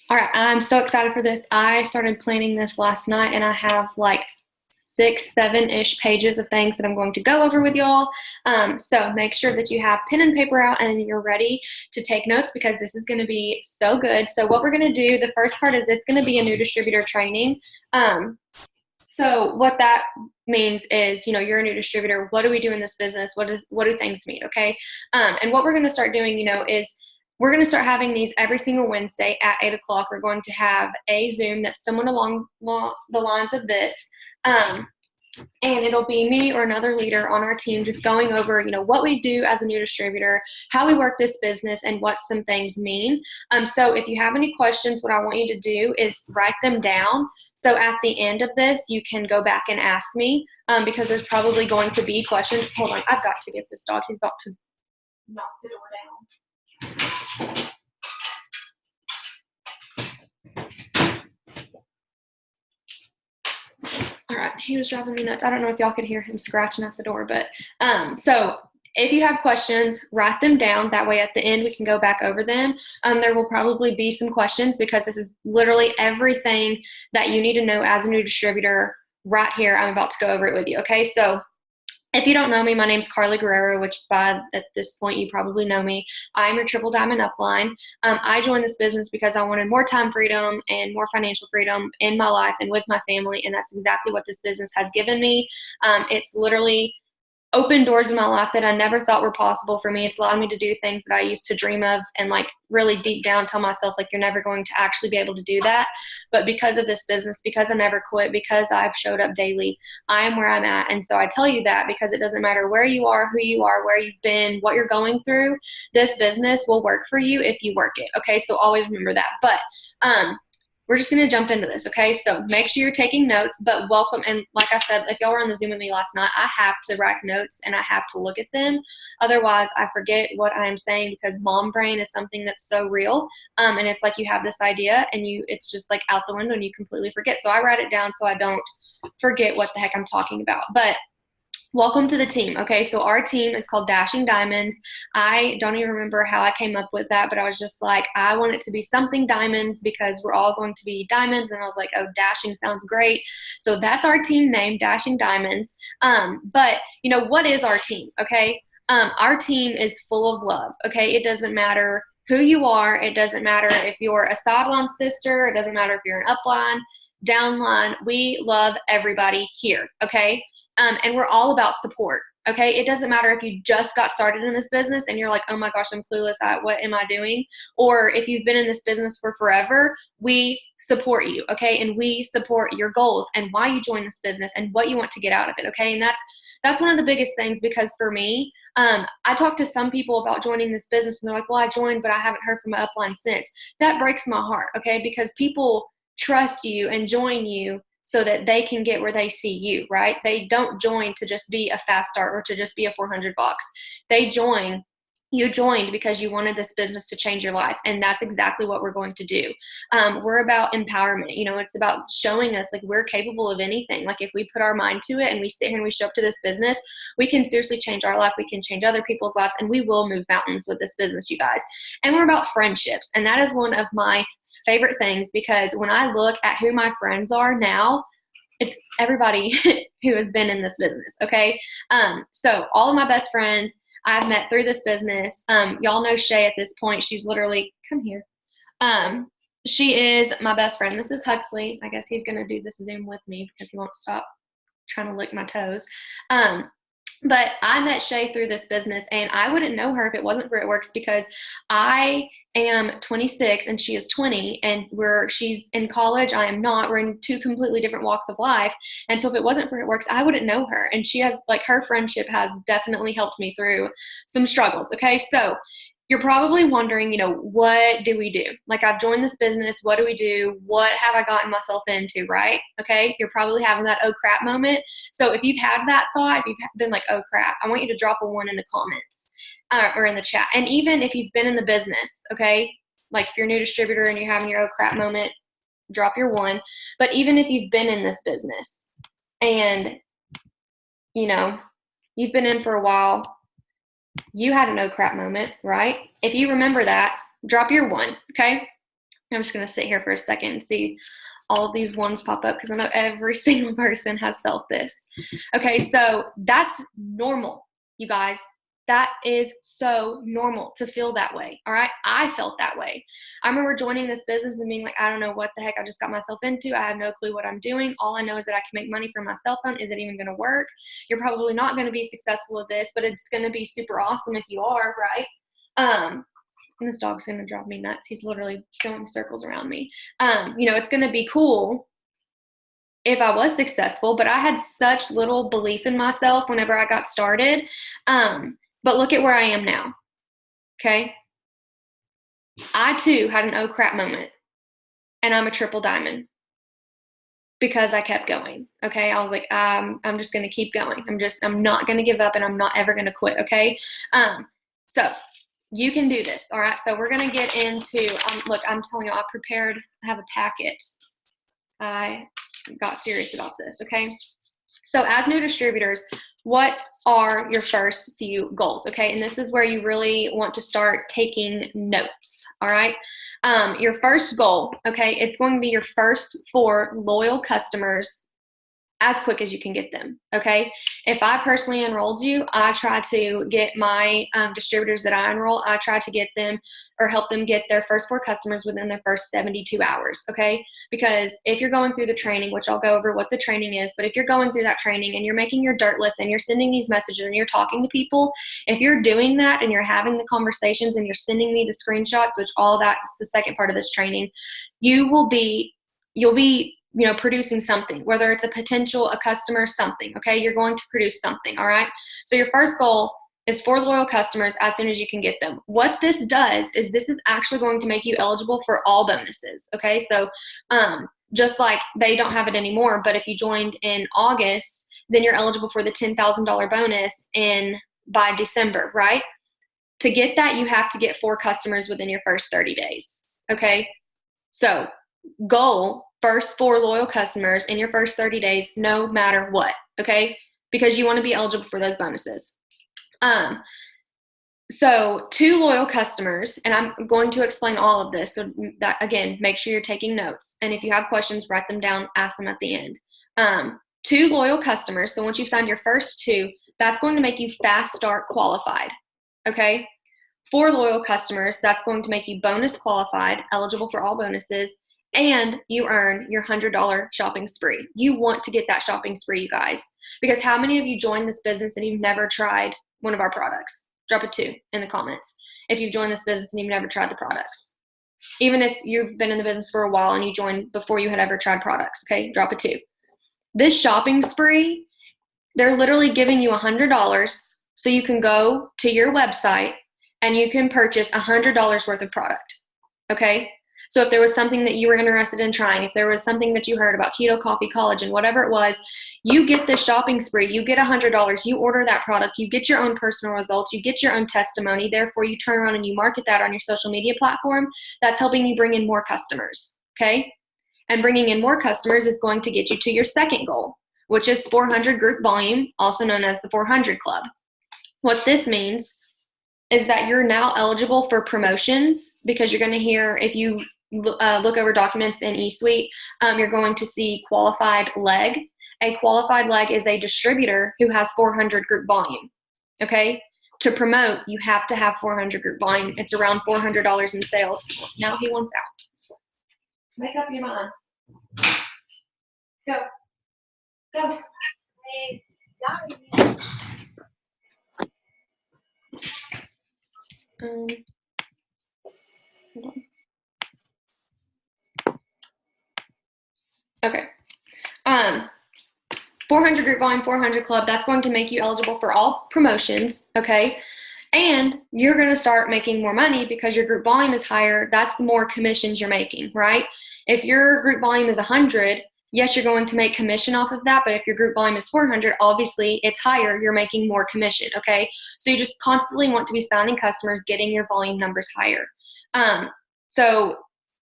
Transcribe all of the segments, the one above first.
All right, I'm so excited for this. I started planning this last night and I have like 6, 7-ish pages of things that I'm going to go over with y'all. So make sure that you have pen and paper out and you're ready to take notes because this is going to be so good. So what we're going to do, the first part is it's going to be a new distributor training. So what that means is, you're a new distributor. What do we do in this business? What do things mean? Okay. And what we're going to start doing, is we're going to start having these every single Wednesday at 8 o'clock. We're going to have a Zoom that's someone along the lines of this. And it'll be me or another leader on our team just going over, what we do as a new distributor, how we work this business, and what some things mean. So if you have any questions, what I want you to do is write them down. So at the end of this, you can go back and ask me because there's probably going to be questions. Hold on, I've got to get this dog. He's about to knock the door down. All right, he was driving me nuts. I don't know if y'all could hear him scratching at the door, but so if you have questions, write them down. That way at the end we can go back over them. There will probably be some questions because this is literally everything that you need to know as a new distributor right here. I'm about to go over it with you, okay? So if you don't know me, my name's Carly Guerrero, which at this point you probably know me. I'm your triple diamond upline. I joined this business because I wanted more time freedom and more financial freedom in my life and with my family, and that's exactly what this business has given me. It's literally opened doors in my life that I never thought were possible for me. It's allowed me to do things that I used to dream of and like really deep down tell myself like you're never going to actually be able to do that. But because of this business, because I never quit, because I've showed up daily, I am where I'm at. And so I tell you that because it doesn't matter where you are, who you are, where you've been, what you're going through, this business will work for you if you work it. Okay, so always remember that. But we're just going to jump into this, okay? So make sure you're taking notes, but welcome. And like I said, if y'all were on the Zoom with me last night, I have to write notes and I have to look at them. Otherwise, I forget what I'm saying because mom brain is something that's so real. And it's like you have this idea and it's just like out the window and you completely forget. So I write it down so I don't forget what the heck I'm talking about. But welcome to the team. Okay, so our team is called Dashing Diamonds. I don't even remember how I came up with that, but I was just like, I want it to be something diamonds because we're all going to be diamonds. And I was like, oh, dashing sounds great. So that's our team name, Dashing Diamonds. But what is our team? Okay, our team is full of love. Okay, it doesn't matter who you are. It doesn't matter if you're a sideline sister. It doesn't matter if you're an upline, downline. We love everybody here. Okay. And we're all about support. Okay. It doesn't matter if you just got started in this business and you're like, oh my gosh, I'm clueless. What am I doing? Or if you've been in this business for forever, we support you. Okay. And we support your goals and why you join this business and what you want to get out of it. Okay. And that's one of the biggest things because for me, I talked to some people about joining this business and they're like, well, I joined, but I haven't heard from my upline since. That breaks my heart. Okay. Because people trust you and join you so that they can get where they see you, right? They don't join to just be a fast start or to just be a 400 bucks. You joined because you wanted this business to change your life. And that's exactly what we're going to do. We're about empowerment. It's about showing us like we're capable of anything. Like if we put our mind to it and we sit here and we show up to this business, we can seriously change our life. We can change other people's lives and we will move mountains with this business, you guys. And we're about friendships. And that is one of my favorite things because when I look at who my friends are now, it's everybody who has been in this business. Okay. So all of my best friends I've met through this business. Y'all know Shay at this point. She's literally, come here. She is my best friend. This is Huxley. I guess he's going to do this Zoom with me because he won't stop trying to lick my toes. But I met Shay through this business and I wouldn't know her if it wasn't for It Works because I am 26 and she is 20 and she's in college. I am not. We're in two completely different walks of life. And so if it wasn't for It Works, I wouldn't know her. And she has her friendship has definitely helped me through some struggles. Okay. So you're probably wondering, what do we do? Like I've joined this business. What do we do? What have I gotten myself into? Right. Okay. You're probably having that, oh crap moment. So if you've had that thought, if you've been like, oh crap, I want you to drop a 1 in the comments or in the chat. And even if you've been in the business, okay, like if you're a new distributor and you're having your oh crap moment, drop your 1. But even if you've been in this business and, you've been in for a while, you had a no crap moment, right? If you remember that, drop your 1, okay? I'm just going to sit here for a second and see all of these ones pop up because I know every single person has felt this. Okay, so that's normal, you guys. That is so normal to feel that way, all right? I felt that way. I remember joining this business and being like, I don't know what the heck I just got myself into. I have no clue what I'm doing. All I know is that I can make money from my cell phone. Is it even going to work? You're probably not going to be successful with this, but it's going to be super awesome if you are, right? And this dog's going to drive me nuts. He's literally going circles around me. It's going to be cool if I was successful, but I had such little belief in myself whenever I got started. But look at where I am now, okay? I, too, had an oh crap moment, and I'm a triple diamond because I kept going, okay? I was like, I'm just going to keep going. I'm not going to give up, and I'm not ever going to quit, okay? So you can do this, all right? So we're going to get into, look, I'm telling you, I have a packet. I got serious about this, okay? So as new distributors, what are your first few goals, okay? And this is where you really want to start taking notes, all right? Your first goal, okay, it's going to be your first 4 loyal customers as quick as you can get them, okay? If I personally enrolled you, I try to get my distributors that I enroll, I try to get them or help them get their first 4 customers within their first 72 hours, okay? Because if you're going through the training, which I'll go over what the training is, but if you're going through that training and you're making your dirt list and you're sending these messages and you're talking to people, if you're doing that and you're having the conversations and you're sending me the screenshots, which all that is the second part of this training, you'll be producing something, whether it's a customer, something, okay? You're going to produce something, all right? So your first goal is 4 loyal customers as soon as you can get them. What this does is this is actually going to make you eligible for all bonuses, okay? So just like they don't have it anymore, but if you joined in August, then you're eligible for the $10,000 bonus by December, right? To get that, you have to get 4 customers within your first 30 days, okay? So goal, first 4 loyal customers in your first 30 days, no matter what, okay? Because you want to be eligible for those bonuses. So 2 loyal customers, and I'm going to explain all of this. So that, again, make sure you're taking notes. And if you have questions, write them down, ask them at the end. 2 loyal customers, so once you've signed your first 2, that's going to make you fast start qualified, okay? 4 loyal customers, that's going to make you bonus qualified, eligible for all bonuses, and you earn your $100 shopping spree. You want to get that shopping spree, you guys, because how many of you joined this business and you've never tried one of our products? Drop a 2 in the comments if you've joined this business and you've never tried the products. Even if you've been in the business for a while and you joined before you had ever tried products, okay? Drop a 2. This shopping spree, they're literally giving you $100 so you can go to your website and you can purchase $100 worth of product, okay? So if there was something that you were interested in trying, if there was something that you heard about keto, coffee, collagen, whatever it was, you get this shopping spree, you get $100, you order that product, you get your own personal results, you get your own testimony, therefore you turn around and you market that on your social media platform. That's helping you bring in more customers, okay? And bringing in more customers is going to get you to your second goal, which is 400 group volume, also known as the 400 Club. What this means is that you're now eligible for promotions, because you're going to hear, if you look over documents in eSuite, you're going to see qualified leg. A qualified leg is a distributor who has 400 group volume, okay? To promote, you have to have 400 group volume. It's around $400 in sales. Now he wants out. Make up your mind. Go. Go. Hold on. Okay. 400 group volume, 400 club, that's going to make you eligible for all promotions, okay? And you're going to start making more money because your group volume is higher. That's the more commissions you're making, right? If your group volume is 100, yes, you're going to make commission off of that, but if your group volume is 400, obviously it's higher, you're making more commission, okay? So you just constantly want to be signing customers, getting your volume numbers higher. So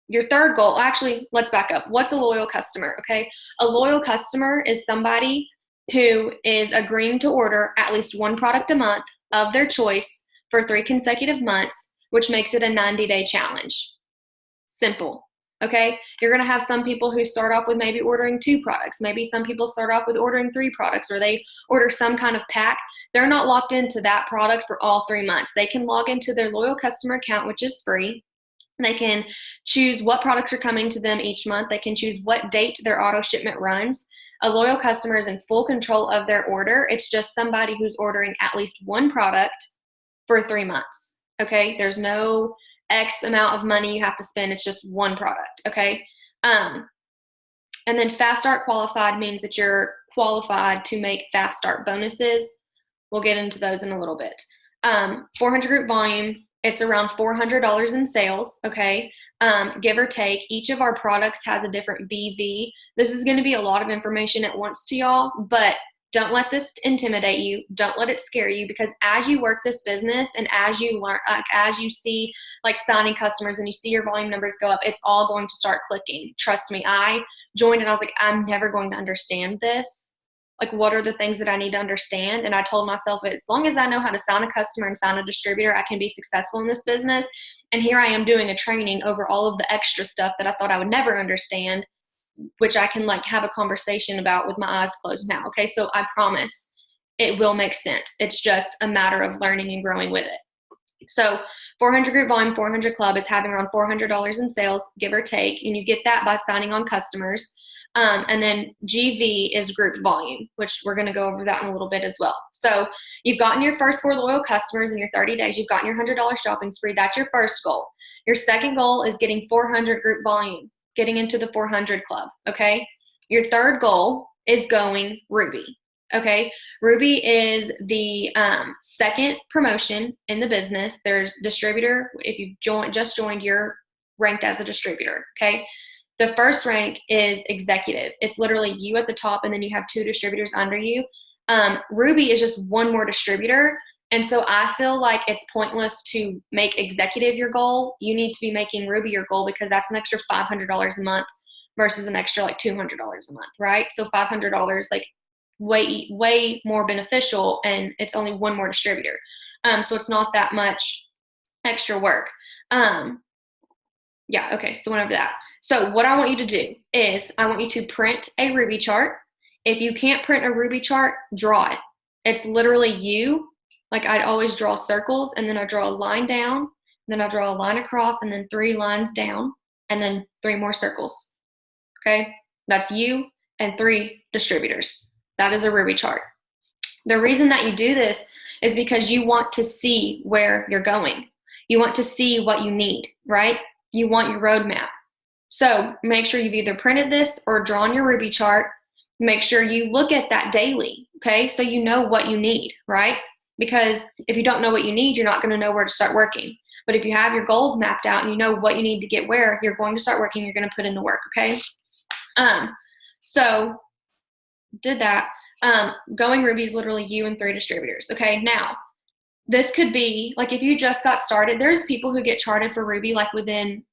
your third goal, actually, let's back up. What's a loyal customer, okay? A loyal customer is somebody who is agreeing to order at least 1 product a month of their choice for 3 consecutive months, which makes it a 90-day challenge. Simple. Okay, you're going to have some people who start off with maybe ordering 2 products. Maybe some people start off with ordering 3 products, or they order some kind of pack. They're not locked into that product for all 3 months. They can log into their loyal customer account, which is free. They can choose what products are coming to them each month. They can choose what date their auto shipment runs. A loyal customer is in full control of their order. It's just somebody who's ordering at least 1 product for 3 months. Okay, there's no X amount of money you have to spend. It's just 1 product. Okay, and then fast start qualified means that you're qualified to make fast start bonuses. We'll get into those in a little bit. 400 group volume, it's around $400 in sales. Okay, give or take. Each of our products has a different BV. This is going to be a lot of information at once to y'all, but don't let this intimidate you. Don't let it scare you, because as you work this business and as you learn, as you see like signing customers and you see your volume numbers go up, it's all going to start clicking. Trust me, I joined and I was like, I'm never going to understand this. Like, what are the things that I need to understand? And I told myself, as long as I know how to sign a customer and sign a distributor, I can be successful in this business. And here I am doing a training over all of the extra stuff that I thought I would never understand, which I can like have a conversation about with my eyes closed now. Okay, so I promise it will make sense. It's just a matter of learning and growing with it. So 400 group volume, 400 club is having around $400 in sales, give or take, and you get that by signing on customers. And then GV is group volume, which we're going to go over that in a little bit as well. So you've gotten your first 4 loyal customers in your 30 days. You've gotten your $100 shopping spree. That's your first goal. Your second goal is getting 400 group volume, getting into the 400 club. Okay. Your third goal is going Ruby. Okay. Ruby is the second promotion in the business. There's distributor. If you've just joined, you're ranked as a distributor. Okay. The first rank is executive. It's literally you at the top, and then you have 2 distributors under you. Ruby is just 1 more distributor. And so I feel like it's pointless to make executive your goal. You need to be making Ruby your goal, because that's an extra $500 a month versus an extra like $200 a month, right? So $500, like way more beneficial, and it's only 1 more distributor. So it's not that much extra work. Yeah, okay, so went over that. So what I want you to do is I want you to print a Ruby chart. If you can't print a Ruby chart, draw it. It's literally you. Like, I always draw circles, and then I draw a line down, and then I draw a line across, and then 3 lines down, and then 3 more circles. Okay, that's you and 3 distributors. That is a Ruby chart. The reason that you do this is because you want to see where you're going. You want to see what you need, right? You want your roadmap. So make sure you've either printed this or drawn your Ruby chart. Make sure you look at that daily, okay? So you know what you need, right? Because if you don't know what you need, you're not going to know where to start working. But if you have your goals mapped out and you know what you need to get where, you're going to start working, you're going to put in the work, okay? So did that. Going Ruby is literally you and 3 distributors, okay? Now, this could be, like, if you just got started, there's people who get charted for Ruby like within,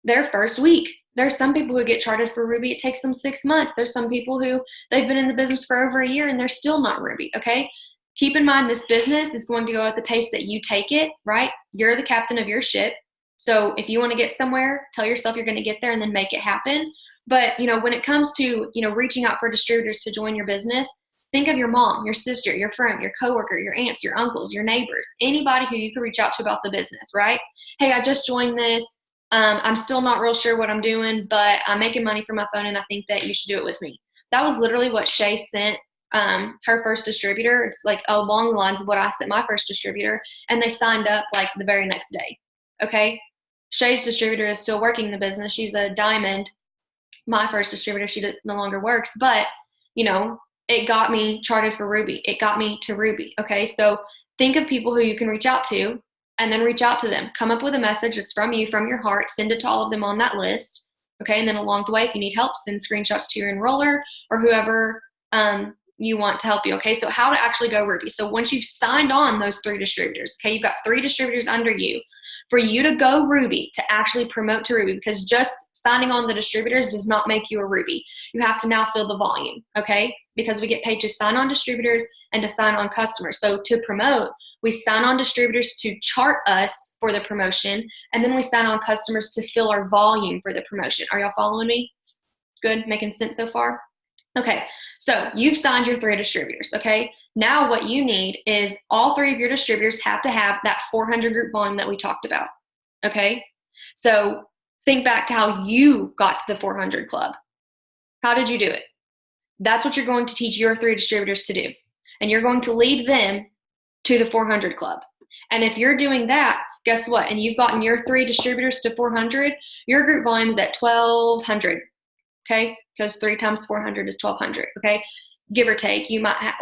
their first week. There's some people who get charted for Ruby, it takes them 6 months. There's some people who they've been in the business for over a year and they're still not Ruby, okay? Keep in mind, this business is going to go at the pace that you take it, right? You're the captain of your ship. So if you want to get somewhere, tell yourself you're going to get there and then make it happen. But, when it comes to, reaching out for distributors to join your business, think of your mom, your sister, your friend, your coworker, your aunts, your uncles, your neighbors, anybody who you can reach out to about the business, right? Hey, I just joined this. I'm still not real sure what I'm doing, but I'm making money from my phone and I think that you should do it with me. That was literally what Shay sent her first distributor. It's like along the lines of what I sent my first distributor, and they signed up like the very next day. Okay. Shay's distributor is still working the business. She's a diamond. My first distributor, she no longer works, but it got me charted for Ruby. It got me to Ruby. Okay. So think of people who you can reach out to, and then reach out to them. Come up with a message that's from you, from your heart, send it to all of them on that list. Okay. And then along the way, if you need help, send screenshots to your enroller or whoever you want to help you. Okay. So how to actually go Ruby. So once you've signed on those 3 distributors, okay, you've got 3 distributors under you. For you to go Ruby, to actually promote to Ruby, because just signing on the distributors does not make you a Ruby. You have to now fill the volume, okay? Because we get paid to sign on distributors and to sign on customers. So to promote, We sign on distributors to chart us for the promotion, and then we sign on customers to fill our volume for the promotion. Are y'all following me? Good, making sense so far? Okay, so you've signed your 3 distributors, okay? Now what you need is all 3 of your distributors have to have that 400 group volume that we talked about, okay? So think back to how you got to the 400 club. How did you do it? That's what you're going to teach your 3 distributors to do. And you're going to lead them to the 400 club. And if you're doing that, guess what? And you've gotten your 3 distributors to 400, your group volume is at 1,200, okay? Because 3 times 400 is 1,200, okay? Give or take, you might have,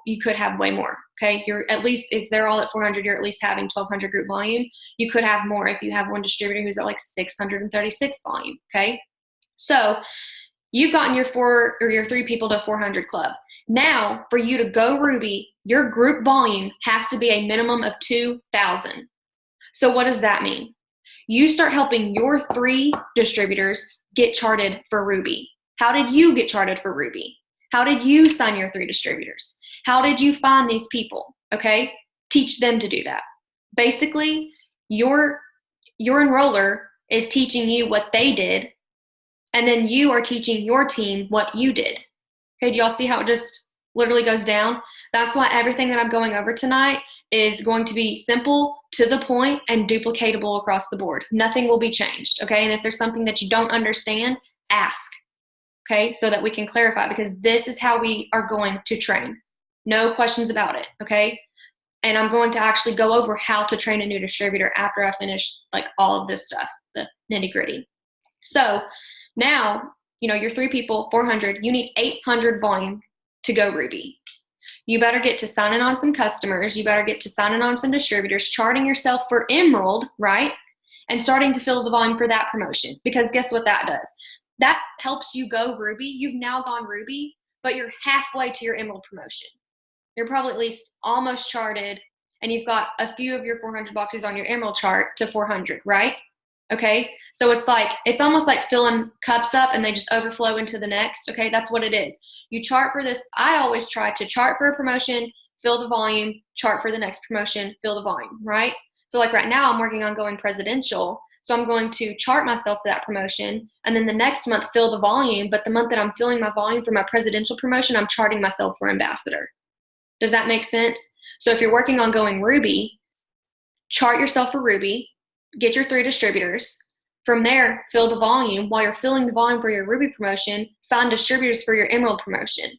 you could have way more, okay? You're at least, if they're all at 400, you're at least having 1,200 group volume. You could have more if you have one distributor who's at 636 volume, okay? So you've gotten your 3 people to 400 club. Now, for you to go Ruby, your group volume has to be a minimum of 2,000. So what does that mean? You start helping your 3 distributors get charted for Ruby. How did you get charted for Ruby? How did you sign your 3 distributors? How did you find these people? Okay, teach them to do that. Basically, your enroller is teaching you what they did, and then you are teaching your team what you did. Okay, do y'all see how it just literally goes down? That's why everything that I'm going over tonight is going to be simple, to the point, and duplicatable across the board. Nothing will be changed, okay? And if there's something that you don't understand, ask, okay? So that we can clarify, because this is how we are going to train. No questions about it, okay? And I'm going to actually go over how to train a new distributor after I finish all of this stuff, the nitty gritty. So now, your 3 people, 400, you need 800 volume to go Ruby. You better get to signing on some customers. You better get to signing on some distributors, charting yourself for Emerald, right? And starting to fill the volume for that promotion. Because guess what that does? That helps you go Ruby. You've now gone Ruby, but you're halfway to your Emerald promotion. You're probably at least almost charted, and you've got a few of your 400 boxes on your Emerald chart to 400, right? Okay, so it's almost like filling cups up and they just overflow into the next. Okay, that's what it is. You chart for this. I always try to chart for a promotion, fill the volume, chart for the next promotion, fill the volume, right? So right now I'm working on going presidential. So I'm going to chart myself for that promotion, and then the next month fill the volume. But the month that I'm filling my volume for my presidential promotion, I'm charting myself for ambassador. Does that make sense? So if you're working on going Ruby, chart yourself for Ruby, get your 3 distributors. From there, fill the volume. While you're filling the volume for your Ruby promotion, sign distributors for your Emerald promotion,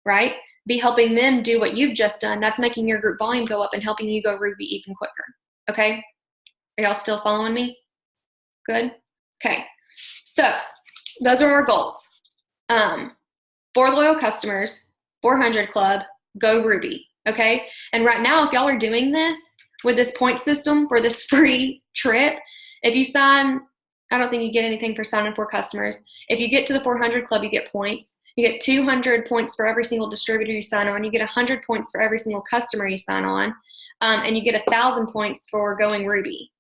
right? Be helping them do what you've just done. That's making your group volume go up and helping you go Ruby even quicker, okay? Are y'all still following me? Good? Okay, so those are our goals. 4 loyal customers, 400 club, go Ruby, okay? And right now, if y'all are doing this with this point system for this free trip, if you sign, I don't think you get anything for signing 4 customers. If you get to the 400 club, you get points. You get 200 points for every single distributor you sign on. You get 100 points for every single customer you sign on. And you get 1,000 points for going Ruby.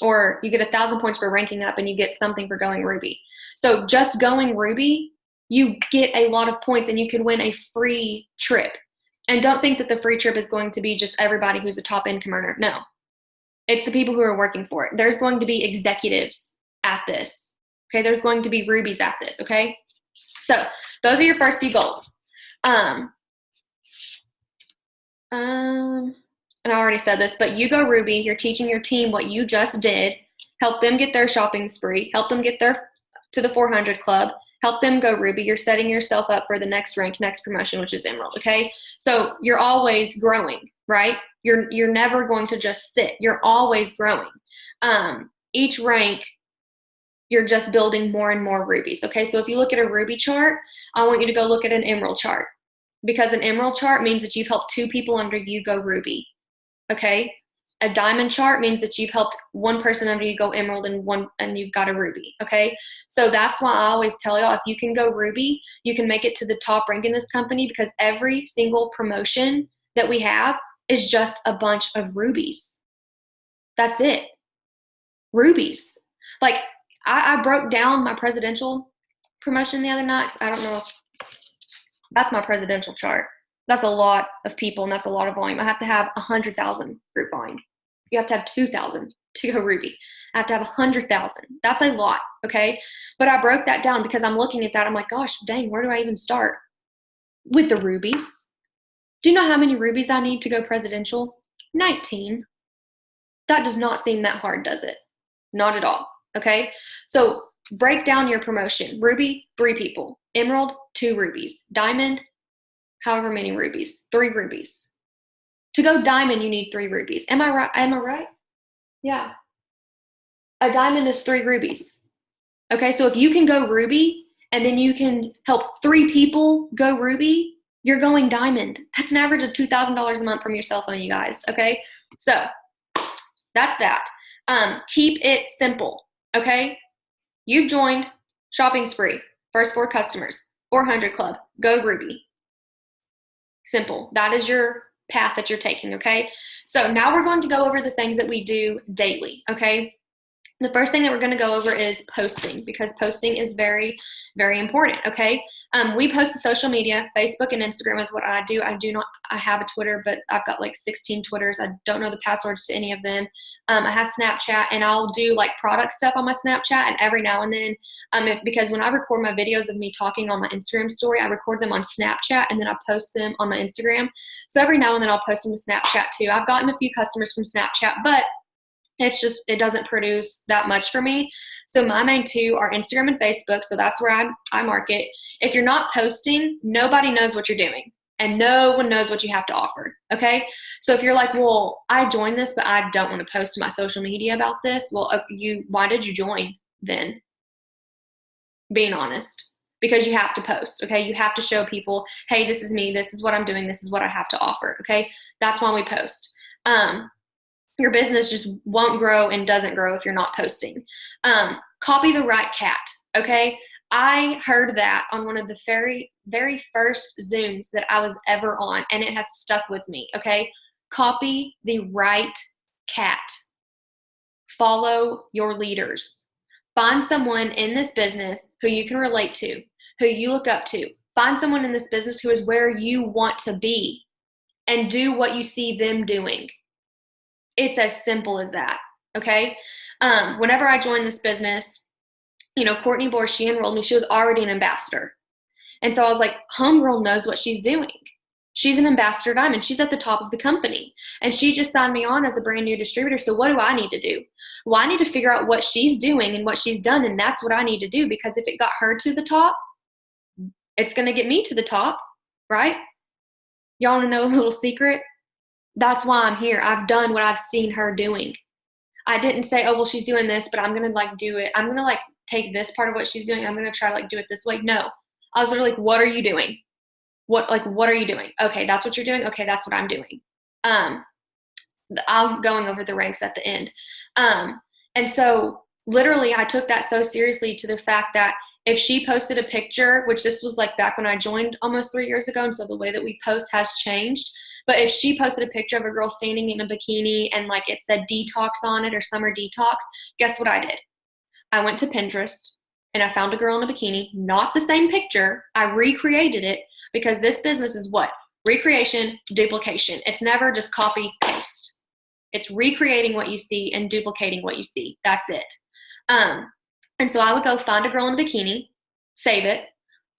Or you get 1,000 points for ranking up, and you get something for going Ruby. So just going Ruby, you get a lot of points, and you can win a free trip. And don't think that the free trip is going to be just everybody who's a top income earner. No. It's the people who are working for it. There's going to be executives at this. Okay, there's going to be Rubies at this, okay? So those are your first few goals. And I already said this, but you go Ruby, you're teaching your team what you just did, help them get their shopping spree, help them get to the 400 club, help them go Ruby. You're setting yourself up for the next rank, next promotion, which is Emerald, okay? So you're always growing, right? You're never going to just sit. You're always growing. Each rank, you're just building more and more Rubies, okay? So if you look at a Ruby chart, I want you to go look at an Emerald chart, because an Emerald chart means that you've helped 2 people under you go Ruby, okay? A diamond chart means that you've helped 1 person under you go Emerald and you've got a Ruby, okay? So that's why I always tell y'all, if you can go Ruby, you can make it to the top rank in this company, because every single promotion that we have is just a bunch of Rubies. That's it. Rubies. I broke down my presidential promotion the other night. I don't know. That's my presidential chart. That's a lot of people, and that's a lot of volume. I have to have 100,000 group volume. You have to have 2,000 to go Ruby. I have to have 100,000. That's a lot, okay? But I broke that down because I'm looking at that. I'm like, gosh, dang, where do I even start? With the rubies. Do you know how many rubies I need to go presidential? 19. That does not seem that hard, does it? Not at all, okay? So break down your promotion. Ruby, 3 people. Emerald, 2 rubies. Diamond, however many rubies, 3 rubies. To go diamond, you need 3 rubies. Am I right? Am I right? Yeah. A diamond is 3 rubies. Okay, so if you can go ruby and then you can help 3 people go ruby, you're going diamond. That's an average of $2,000 a month from your cell phone, you guys. Okay, so that's that. Keep it simple. Okay, you've joined Shopping Spree. First 4 customers, 400 club. Go ruby. Simple. That is your path that you're taking. Okay, so now we're going to go over the things that we do daily. Okay. The first thing that we're going to go over is posting, because posting is very, very important, okay? We post to social media. Facebook and Instagram is what I do. I have a Twitter, but I've got like 16 Twitters. I don't know the passwords to any of them. I have Snapchat, and I'll do like product stuff on my Snapchat, and every now and then, because when I record my videos of me talking on my Instagram story, I record them on Snapchat, and then I post them on my Instagram. So every now and then I'll post them to Snapchat too. I've gotten a few customers from Snapchat, but it doesn't produce that much for me. So my main 2 are Instagram and Facebook. So that's where I market. If you're not posting, nobody knows what you're doing, and no one knows what you have to offer. Okay. So if you're like, well, I joined this, but I don't want to post to my social media about this. Well, why did you join then? Being honest, because you have to post. Okay. You have to show people, hey, this is me. This is what I'm doing. This is what I have to offer. Okay. That's why we post. Your business just won't grow and doesn't grow if you're not posting. Copy the right cat, okay? I heard that on one of the very, very first Zooms that I was ever on, and it has stuck with me, okay? Copy the right cat. Follow your leaders. Find someone in this business who you can relate to, who you look up to. Find someone in this business who is where you want to be, and do what you see them doing. It's as simple as that, okay? Whenever I joined this business, Courtney Bohr, she enrolled me. She was already an ambassador. And so I was like, homegirl knows what she's doing. She's an ambassador diamond. She's at the top of the company. And she just signed me on as a brand new distributor. So what do I need to do? Well, I need to figure out what she's doing and what she's done. And that's what I need to do, because if it got her to the top, it's going to get me to the top, right? Y'all want to know a little secret? That's why I'm here. I've done what I've seen her doing. I didn't say, oh, well, she's doing this, but I'm going to do it. I'm going to take this part of what she's doing. I'm going to try to do it this way. No, I was literally like, what are you doing? What are you doing? Okay. That's what you're doing. Okay. That's what I'm doing. I'm going over the ranks at the end. And so literally I took that so seriously to the fact that if she posted a picture, which this was back when I joined almost 3 years ago. And so the way that we post has changed. But if she posted a picture of a girl standing in a bikini and it said detox on it or summer detox, guess what I did? I went to Pinterest and I found a girl in a bikini, not the same picture. I recreated it, because this business is what? Recreation, duplication. It's never just copy, paste. It's recreating what you see and duplicating what you see. That's it. And so I would go find a girl in a bikini, save it,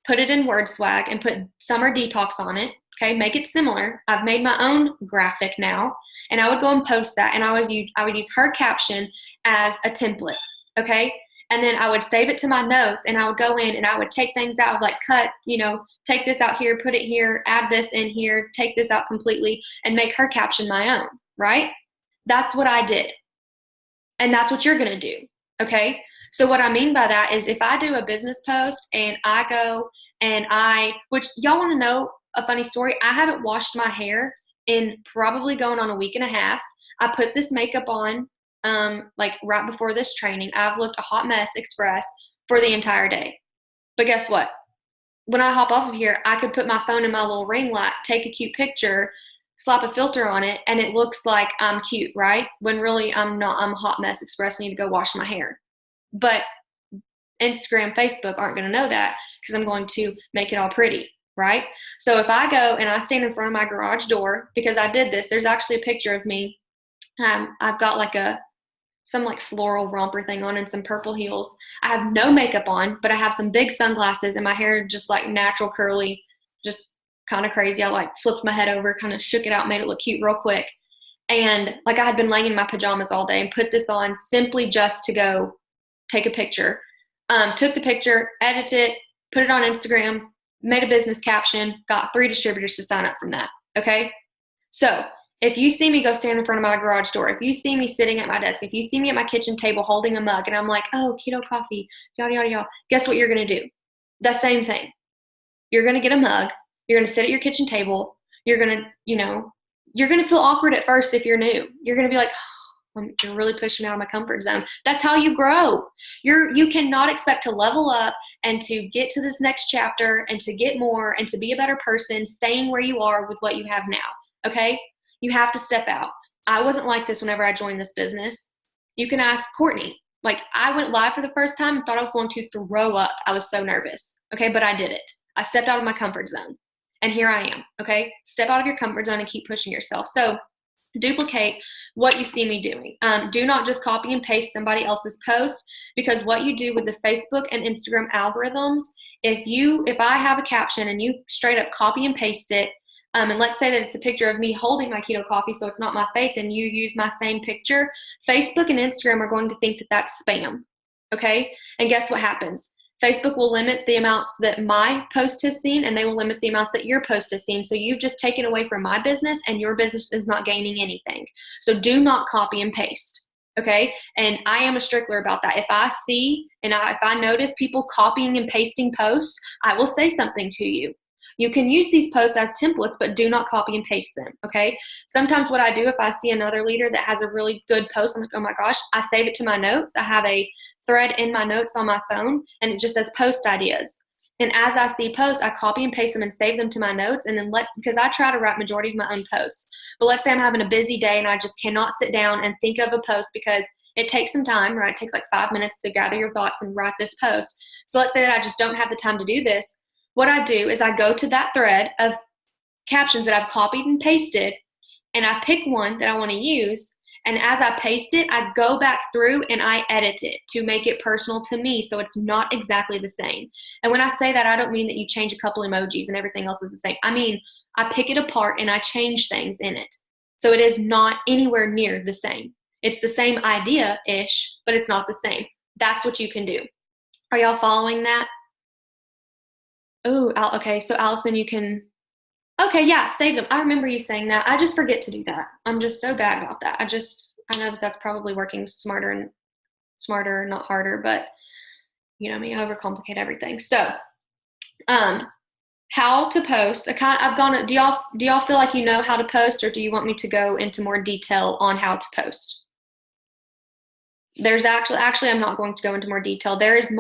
put it in WordSwag, and put summer detox on it. Okay, make it similar. I've made my own graphic now, and I would go and post that, and I would use her caption as a template, okay? And then I would save it to my notes, and I would go in and I would take things out, cut, take this out here, put it here, add this in here, take this out completely, and make her caption my own, right? That's what I did. And that's what you're going to do, okay? So what I mean by that is, if I do a business post and I go and which y'all want to know, a funny story, I haven't washed my hair in probably going on a week and a half. I put this makeup on right before this training. I've looked a hot mess express for the entire day. But guess what? When I hop off of here, I could put my phone in my little ring light, take a cute picture, slap a filter on it, and it looks like I'm cute, right? When really I'm not. I'm a hot mess express, need to go wash my hair. But Instagram, Facebook aren't going to know that, because I'm going to make it all pretty, right? So if I go and I stand in front of my garage door, because I did this, there's actually a picture of me. I've got like some like floral romper thing on and some purple heels. I have no makeup on, but I have some big sunglasses and my hair just like natural curly, just kind of crazy. I like flipped my head over, kind of shook it out, made it look cute real quick. And like I had been laying in my pajamas all day and put this on simply just to go take a picture. Took the picture, edited it, put it on Instagram, made a business caption, got 3 distributors to sign up from that. Okay. So if you see me go stand in front of my garage door, if you see me sitting at my desk, if you see me at my kitchen table holding a mug and I'm like, oh, keto coffee, yada, yada, yada, guess what you're going to do? The same thing. You're going to get a mug. You're going to sit at your kitchen table. You're going to, you're going to feel awkward at first if you're new. You're going to be like, oh, you're really pushing me out of my comfort zone. That's how you grow. You cannot expect to level up and to get to this next chapter and to get more and to be a better person staying where you are with what you have now. Okay? You have to step out. I wasn't like this whenever I joined this business. You can ask Courtney. Like, I went live for the first time and thought I was going to throw up. I was so nervous. Okay, but I did it. I stepped out of my comfort zone. And here I am. Okay, step out of your comfort zone and keep pushing yourself. So duplicate what you see me doing. Do not just copy and paste somebody else's post, because what you do with the Facebook and Instagram algorithms, if I have a caption and you straight up copy and paste it, and let's say that it's a picture of me holding my keto coffee, so it's not my face, and you use my same picture, Facebook and Instagram are going to think that that's spam, okay? And guess what happens? Facebook will limit the amounts that my post has seen, and they will limit the amounts that your post has seen. So you've just taken away from my business, and your business is not gaining anything. So do not copy and paste, okay? And I am a stickler about that. If I see and if I notice people copying and pasting posts, I will say something to you. You can use these posts as templates, but do not copy and paste them, okay? Sometimes what I do, if I see another leader that has a really good post, I'm like, oh my gosh, I save it to my notes. I have a thread in my notes on my phone, and it just says post ideas. And as I see posts, I copy and paste them and save them to my notes, and then because I try to write majority of my own posts. But let's say I'm having a busy day and I just cannot sit down and think of a post because it takes some time, right? It takes like 5 minutes to gather your thoughts and write this post. So let's say that I just don't have the time to do this. What I do is I go to that thread of captions that I've copied and pasted, and I pick one that I want to use. And as I paste it, I go back through and I edit it to make it personal to me, so it's not exactly the same. And when I say that, I don't mean that you change a couple emojis and everything else is the same. I mean, I pick it apart and I change things in it. So it is not anywhere near the same. It's the same idea-ish, but it's not the same. That's what you can do. Are y'all following that? Oh, okay. So Allison, you can, okay, yeah, save them. I remember you saying that. I just forget to do that. I'm just so bad about that. I know that that's probably working smarter, not harder, but you know me, I overcomplicate everything. So, how to post. Do y'all feel like you know how to post, or do you want me to go into more detail on how to post? There's actually, I'm not going to go into more detail. There is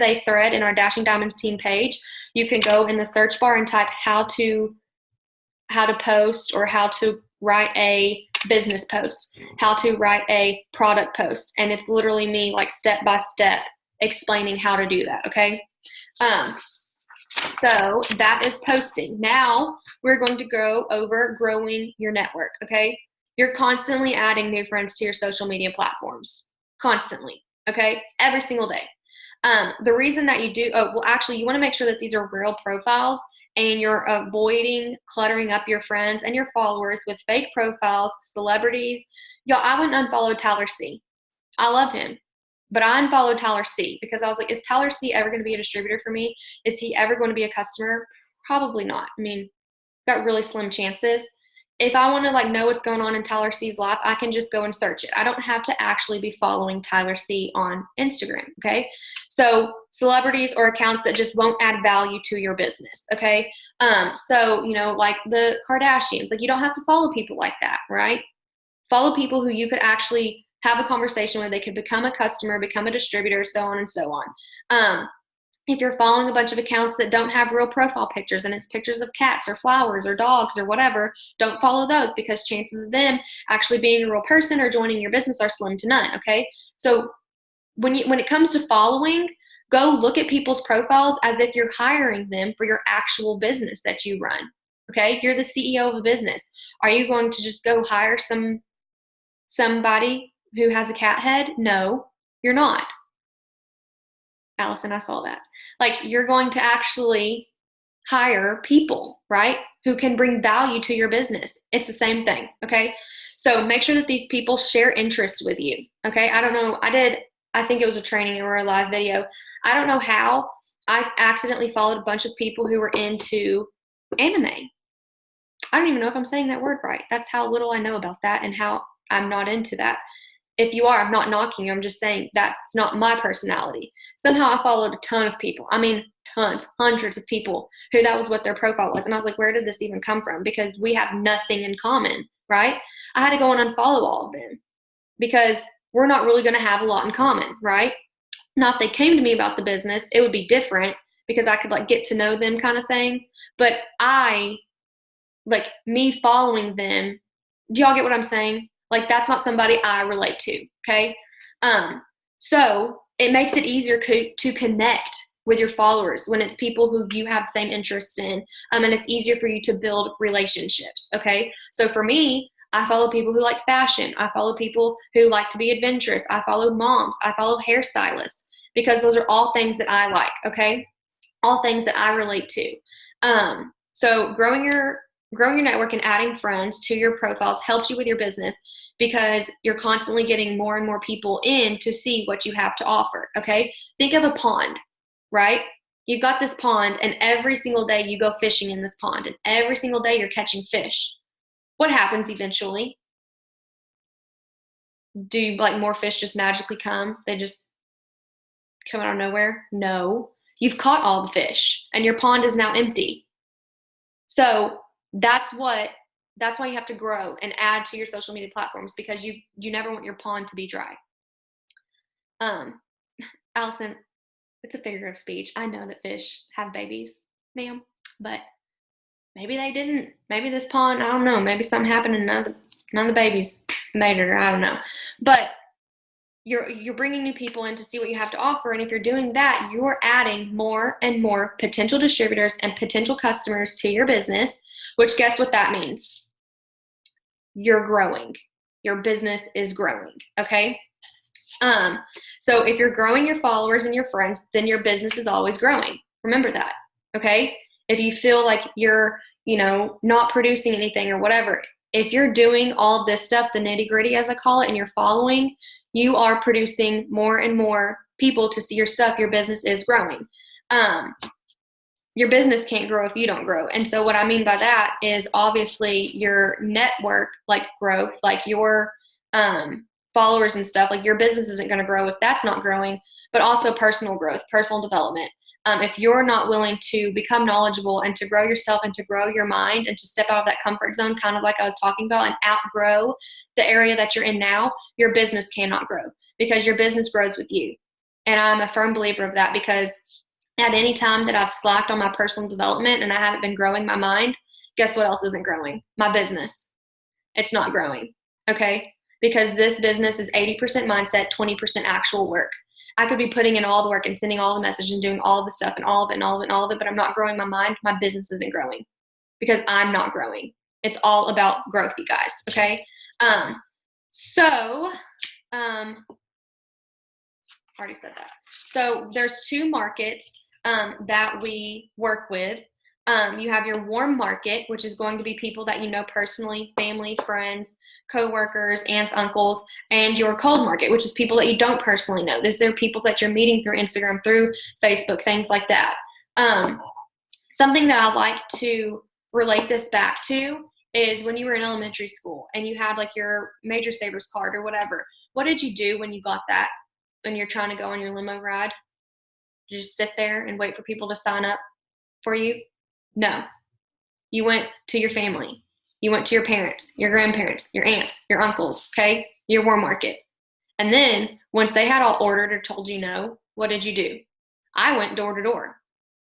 a thread in our Dashing Diamonds team page. You can go in the search bar and type how to post, or how to write a business post, how to write a product post. And it's literally me like step by step explaining how to do that. Okay. So that is posting. Now we're going to go over growing your network. Okay. You're constantly adding new friends to your social media platforms, constantly. Okay. Every single day. The reason that you do, you want to make sure that these are real profiles, and you're avoiding cluttering up your friends and your followers with fake profiles, celebrities. Y'all, I went and unfollowed Tyler C. I love him, but I unfollowed Tyler C because I was like, is Tyler C ever going to be a distributor for me? Is he ever going to be a customer? Probably not. I mean, got really slim chances. If I want to like know what's going on in Tyler C's life, I can just go and search it. I don't have to actually be following Tyler C on Instagram, okay? So celebrities or accounts that just won't add value to your business, okay? So, like the Kardashians, like you don't have to follow people like that, right? Follow people who you could actually have a conversation with. They could become a customer, become a distributor, so on and so on. If you're following a bunch of accounts that don't have real profile pictures and it's pictures of cats or flowers or dogs or whatever, don't follow those, because chances of them actually being a real person or joining your business are slim to none, okay? So when it comes to following, Go look at people's profiles as if you're hiring them for your actual business that you run. Okay? You're the CEO of a business. Are you going to just go hire somebody who has a cat head? No, you're not. Allison, I saw that. Like, you're going to actually hire people, right? Who can bring value to your business. It's the same thing, okay? So make sure that these people share interests with you, okay? I don't know. I think it was a training or a live video. I don't know how. I accidentally followed a bunch of people who were into anime. I don't even know if I'm saying that word right. That's how little I know about that and how I'm not into that. If you are, I'm not knocking you. I'm just saying that's not my personality. Somehow I followed a ton of people. I mean, tons, hundreds of people who that was what their profile was. And I was like, where did this even come from? Because we have nothing in common, right? I had to go and unfollow all of them because we're not really going to have a lot in common, right? Now, if they came to me about the business, it would be different because I could like get to know them kind of thing. But me following them, do y'all get what I'm saying? Like, that's not somebody I relate to, okay? So it makes it easier to connect with your followers when it's people who you have the same interests in, and it's easier for you to build relationships, okay? So for me, I follow people who like fashion. I follow people who like to be adventurous. I follow moms. I follow hairstylists because those are all things that I like, okay? All things that I relate to. So growing your network and adding friends to your profiles helps you with your business because you're constantly getting more and more people in to see what you have to offer, okay? Think of a pond, right? You've got this pond, and every single day you go fishing in this pond, and every single day you're catching fish. What happens eventually? Do more fish just magically come? They just come out of nowhere? No. You've caught all the fish, and your pond is now empty. So that's why you have to grow and add to your social media platforms because you never want your pond to be dry. Allison, it's a figure of speech. I know that fish have babies, ma'am, but maybe they didn't. Maybe this pond, I don't know. Maybe something happened and none of the babies made it, or I don't know. But you're bringing new people in to see what you have to offer, and if you're doing that, you're adding more and more potential distributors and potential customers to your business, which guess what that means? You're growing. Your business is growing, okay? So if you're growing your followers and your friends, then your business is always growing. Remember that, okay? If you feel like you're, not producing anything or whatever, if you're doing all of this stuff, the nitty-gritty as I call it, and you're following, you are producing more and more people to see your stuff. Your business is growing. Your business can't grow if you don't grow. And so what I mean by that is obviously your network, growth, your followers and stuff, your business isn't going to grow if that's not growing, but also personal growth, personal development. If you're not willing to become knowledgeable and to grow yourself and to grow your mind and to step out of that comfort zone, kind of like I was talking about, and outgrow the area that you're in now, your business cannot grow because your business grows with you. And I'm a firm believer of that because at any time that I've slacked on my personal development and I haven't been growing my mind, guess what else isn't growing? My business. It's not growing, okay? Because this business is 80% mindset, 20% actual work. I could be putting in all the work and sending all the messages and doing all the stuff and all of it and all of it and all of it, but I'm not growing my mind. My business isn't growing because I'm not growing. It's all about growth, you guys, okay? Already said that. So there's two markets that we work with. You have your warm market, which is going to be people that you know personally, family, friends, coworkers, aunts, uncles, and your cold market, which is people that you don't personally know. These are people that you're meeting through Instagram, through Facebook, things like that. Something that I like to relate this back to is when you were in elementary school and you had your Major Savers card or whatever. What did you do when you got that? When you're trying to go on your limo ride? Did you just sit there and wait for people to sign up for you? No. You went to your family. You went to your parents, your grandparents, your aunts, your uncles, okay? Your warm market. And then once they had all ordered or told you no, what did you do? I went door to door.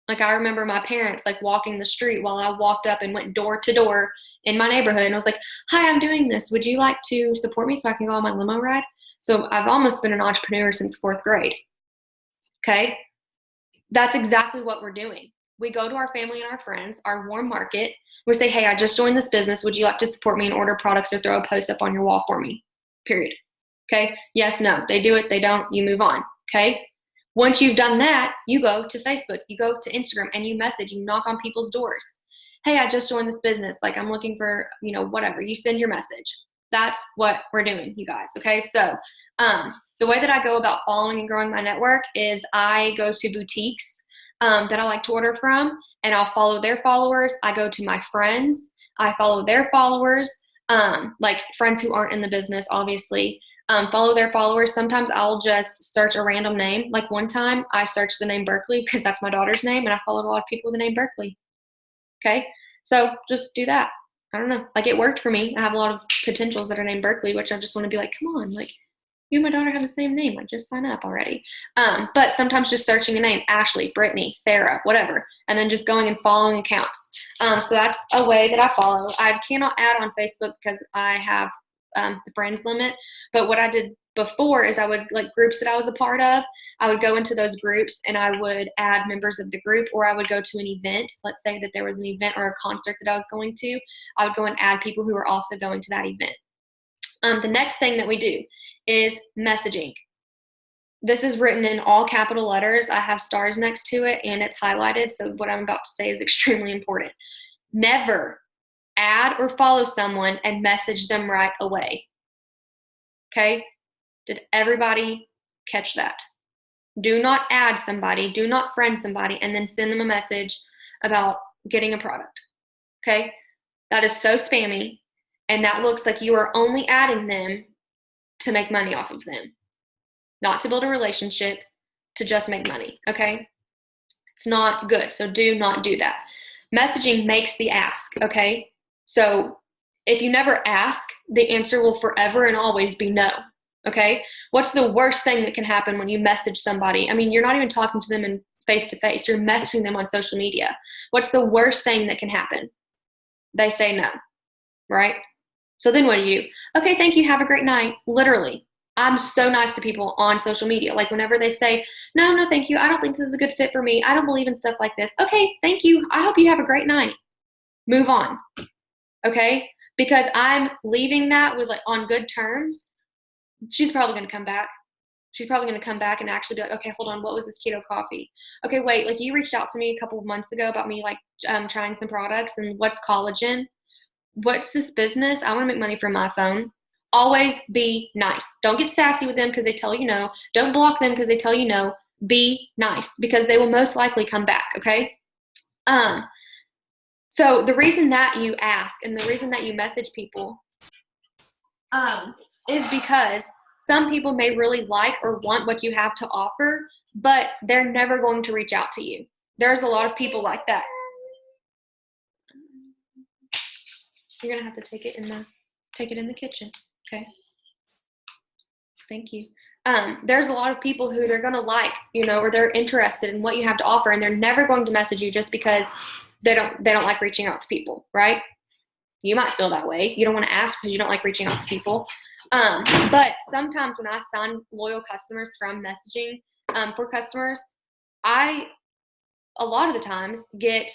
I remember my parents walking the street while I walked up and went door to door in my neighborhood. And I was like, hi, I'm doing this. Would you like to support me so I can go on my limo ride? So I've almost been an entrepreneur since 4th grade. Okay. That's exactly what we're doing. We go to our family and our friends, our warm market. We say, hey, I just joined this business. Would you like to support me and order products or throw a post up on your wall for me? Period. Okay. Yes, no. They do it. They don't. You move on. Okay. Once you've done that, you go to Facebook, you go to Instagram, and you message, you knock on people's doors. Hey, I just joined this business. Like, I'm looking for, whatever. You send your message. That's what we're doing, you guys. Okay. So, the way that I go about following and growing my network is I go to boutiques that I like to order from, and I'll follow their followers. I go to my friends. I follow their followers, like friends who aren't in the business, obviously. Follow their followers. Sometimes I'll just search a random name. Like one time I searched the name Berkeley because that's my daughter's name, and I followed a lot of people with the name Berkeley. Okay. So just do that. I don't know. Like, it worked for me. I have a lot of potentials that are named Berkeley, which I just want to be like, come on, like, you and my daughter have the same name. Like, just sign up already. But sometimes just searching a name, Ashley, Brittany, Sarah, whatever, and then just going and following accounts. So that's a way that I follow. I cannot add on Facebook because I have the friends limit. But what I did before is I would, like, groups that I was a part of, I would go into those groups and I would add members of the group, or I would go to an event. Let's say that there was an event or a concert that I was going to. I would go and add people who were also going to that event. The next thing that we do is messaging. This is written in all capital letters. I have stars next to it and it's highlighted. So what I'm about to say is extremely important. Never add or follow someone and message them right away. Okay? Did everybody catch that? Do not add somebody, do not friend somebody, and then send them a message about getting a product. Okay? That is so spammy, and that looks like you are only adding them to make money off of them, not to build a relationship, to just make money. Okay? It's not good, so do not do that. Messaging makes the ask. Okay? So if you never ask, the answer will forever and always be no. Okay? What's the worst thing that can happen when you message somebody? I mean, you're not even talking to them in face-to-face. You're messaging them on social media. What's the worst thing that can happen? They say no, right? So then what do? Okay, thank you. Have a great night. Literally, I'm so nice to people on social media. Like, whenever they say, no, thank you. I don't think this is a good fit for me. I don't believe in stuff like this. Okay, thank you. I hope you have a great night. Move on. Okay? Because I'm leaving that with, like, on good terms. She's probably going to come back. She's probably going to come back and actually be like, okay, hold on. What was this keto coffee? Okay, wait, like, you reached out to me a couple of months ago about me, like, trying some products, and what's collagen? What's this business? I want to make money from my phone. Always be nice. Don't get sassy with them because they tell you no. Don't block them because they tell you no. Be nice, because they will most likely come back, okay? So the reason that you ask and the reason that you message people is because some people may really like or want what you have to offer, but they're never going to reach out to you. There's a lot of people like that. You're gonna have to take it in the kitchen. Okay. Thank you. There's a lot of people who they're gonna like, or they're interested in what you have to offer, and they're never going to message you just because they don't like reaching out to people, right? You might feel that way. You don't want to ask because you don't like reaching out to people. But sometimes when I sign loyal customers from messaging for customers, I a lot of the times get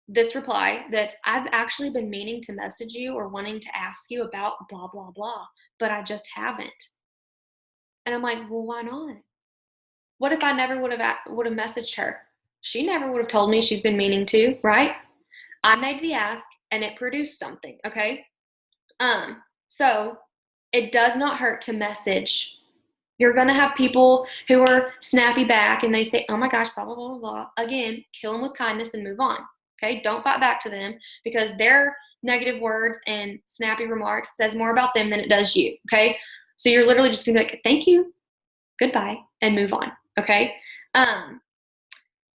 this reply that I've actually been meaning to message you or wanting to ask you about blah, blah, blah, but I just haven't. And I'm like, well, why not? What if I never would have messaged her? She never would have told me she's been meaning to, right? I made the ask and it produced something, okay? So it does not hurt to message. You're going to have people who are snappy back and they say, oh my gosh, blah, blah, blah, blah. Again, kill them with kindness and move on. Okay, don't fight back to them, because their negative words and snappy remarks says more about them than it does you. Okay, so you're literally just gonna be like, thank you, goodbye, and move on. Okay,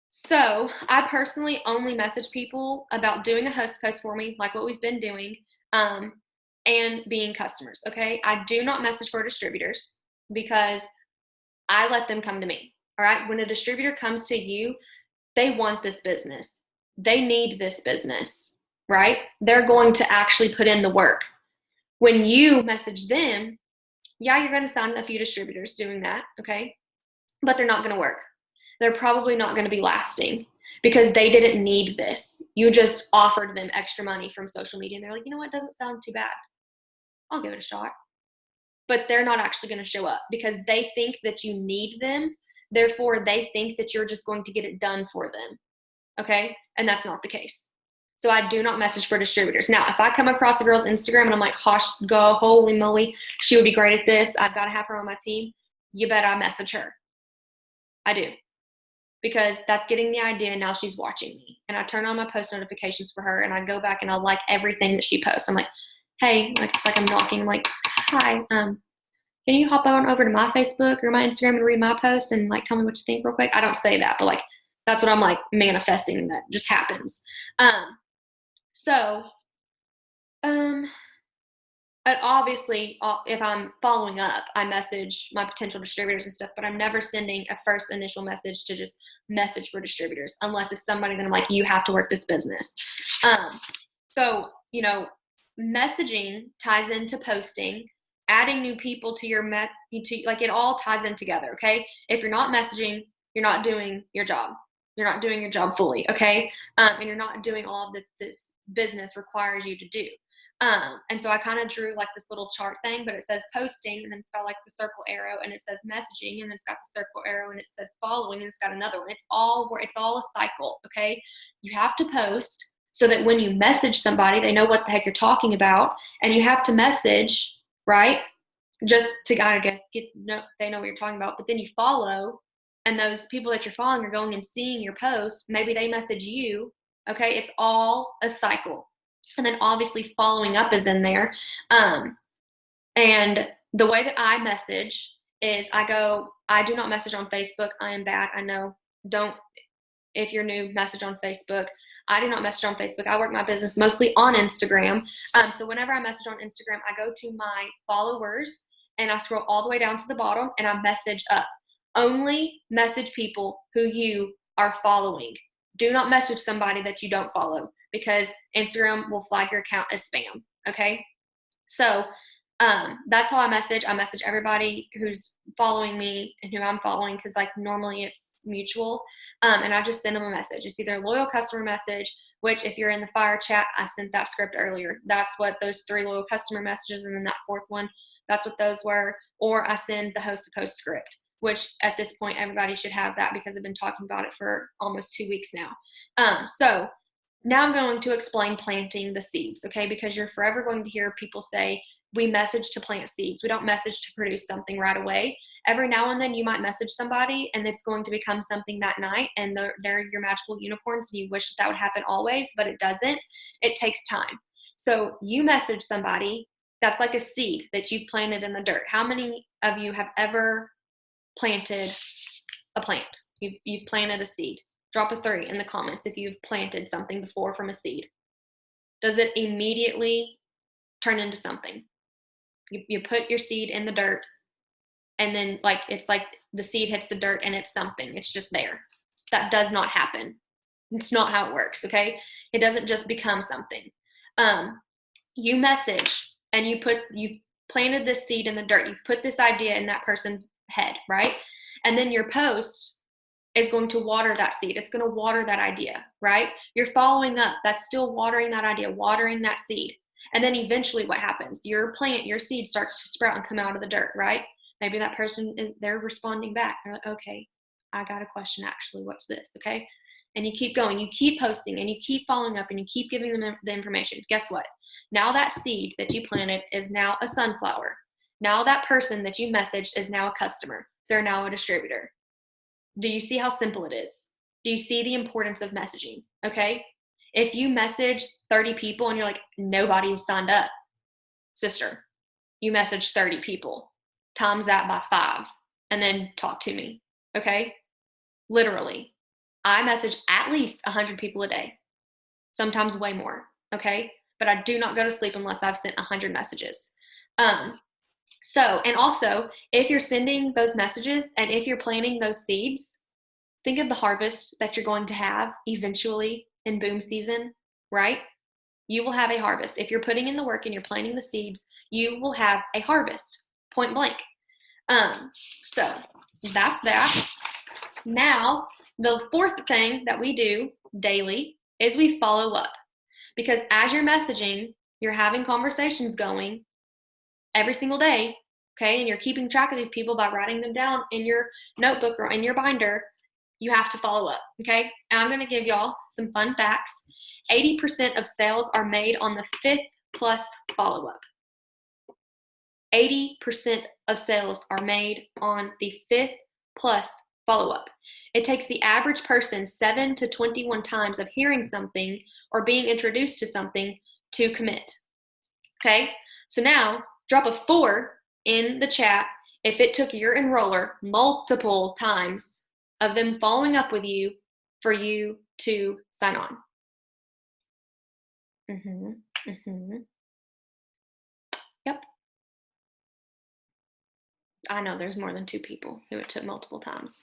so I personally only message people about doing a host post for me, like what we've been doing, and being customers. Okay, I do not message for distributors because I let them come to me. All right, when a distributor comes to you, they want this business. They need this business, right? They're going to actually put in the work. When you message them, yeah, you're going to sign a few distributors doing that, okay? But they're not going to work. they're probably not going to be lasting because they didn't need this. You just offered them extra money from social media and they're like, you know what, doesn't sound too bad. I'll give it a shot. But they're not actually going to show up because they think that you need them. Therefore, they think that you're just going to get it done for them. Okay? And that's not the case. So I do not message for distributors. Now, if I come across a girl's Instagram and I'm like, holy moly, she would be great at this. I've got to have her on my team. You bet I message her. I do. Because that's getting the idea. Now she's watching me. And I turn on my post notifications for her and I go back and I like everything that she posts. I'm like, hey, like it's like I'm knocking. I'm like, hi, can you hop on over to my Facebook or my Instagram and read my post and like tell me what you think real quick? I don't say that, but like that's what I'm like manifesting that just happens. And obviously, if I'm following up, I message my potential distributors and stuff, but I'm never sending a first initial message to just message for distributors unless it's somebody that I'm like, you have to work this business. So, you know, messaging ties into posting, adding new people to your like it all ties in together. Okay. If you're not messaging, you're not doing your job. You're not doing your job fully. Okay. And you're not doing all that this business requires you to do. And so I kind of drew like this little chart thing, but it says posting and then it's got like the circle arrow and it says messaging and then it's got the circle arrow and it says following and it's got another one. It's all a cycle. Okay. You have to post so that when you message somebody, they know what the heck you're talking about, and you have to message, right? Just to kind of they know what you're talking about, but then you follow, and those people that you're following are going and seeing your post. Maybe they message you. Okay. It's all a cycle. And then obviously following up is in there. And the way that I message is I do not message on Facebook. I am bad. I know. If you're new, message on Facebook. I do not message on Facebook. I work my business mostly on Instagram. So whenever I message on Instagram, I go to my followers and I scroll all the way down to the bottom and I message up. Only message people who you are following. Do not message somebody that you don't follow because Instagram will flag your account as spam. Okay. So that's how I message. I message everybody who's following me and who I'm following because like normally it's mutual. And I just send them a message. It's either a loyal customer message, which if you're in the fire chat, I sent that script earlier. That's what those 3 loyal customer messages and then that 4th one, that's what those were. Or I send the host to post script, which at this point, everybody should have that because I've been talking about it for almost 2 weeks now. So now I'm going to explain planting the seeds, okay? Because you're forever going to hear people say, we message to plant seeds. We don't message to produce something right away. Every now and then you might message somebody and it's going to become something that night and they're your magical unicorns and you wish that would happen always, but it doesn't. It takes time. So you message somebody, that's like a seed that you've planted in the dirt. How many of you have ever planted a plant? You've planted a seed. Drop a 3 in the comments if you've planted something before from a seed. Does it immediately turn into something? You put your seed in the dirt and then like it's like the seed hits the dirt and it's something. It's just there. That does not happen. It's not how it works, okay? It doesn't just become something. You message and you've planted this seed in the dirt. You've put this idea in that person's head, right? And then your post is going to water that seed. It's going to water that idea, right? You're following up. That's still watering that idea, watering that seed. And then eventually what happens? Your seed starts to sprout and come out of the dirt, right? Maybe that person, they're responding back. They're like, okay, I got a question actually. What's this? Okay. And you keep going. You keep posting and you keep following up and you keep giving them the information. Guess what? Now that seed that you planted is now a sunflower. Now that person that you messaged is now a customer. They're now a distributor. Do you see how simple it is? Do you see the importance of messaging? Okay. If you message 30 people and you're like, nobody signed up, sister, you message 30 people, times that by 5, and then talk to me. Okay. Literally, I message at least 100 people a day, sometimes way more. Okay. But I do not go to sleep unless I've sent 100 messages. And also, if you're sending those messages and if you're planting those seeds, think of the harvest that you're going to have eventually in boom season, right? You will have a harvest. If you're putting in the work and you're planting the seeds, you will have a harvest, point blank. So that's that. Now, the fourth thing that we do daily is we follow up. Because as you're messaging, you're having conversations going every single day, okay, and you're keeping track of these people by writing them down in your notebook or in your binder, you have to follow up, okay? And I'm going to give y'all some fun facts. 80% of sales are made on the 5th plus follow-up. 80% of sales are made on the 5th plus follow-up. It takes the average person 7 to 21 times of hearing something or being introduced to something to commit. Okay, so now drop a 4 in the chat if it took your enroller multiple times of them following up with you for you to sign on. Yep. I know there's more than 2 people who it took multiple times.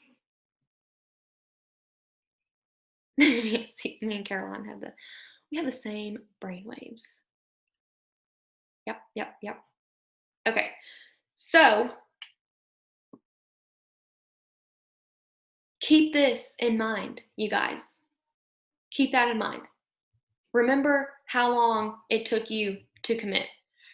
Me and Caroline have the same brain waves. Yep. Okay, so keep this in mind, you guys. Keep that in mind. Remember how long it took you to commit.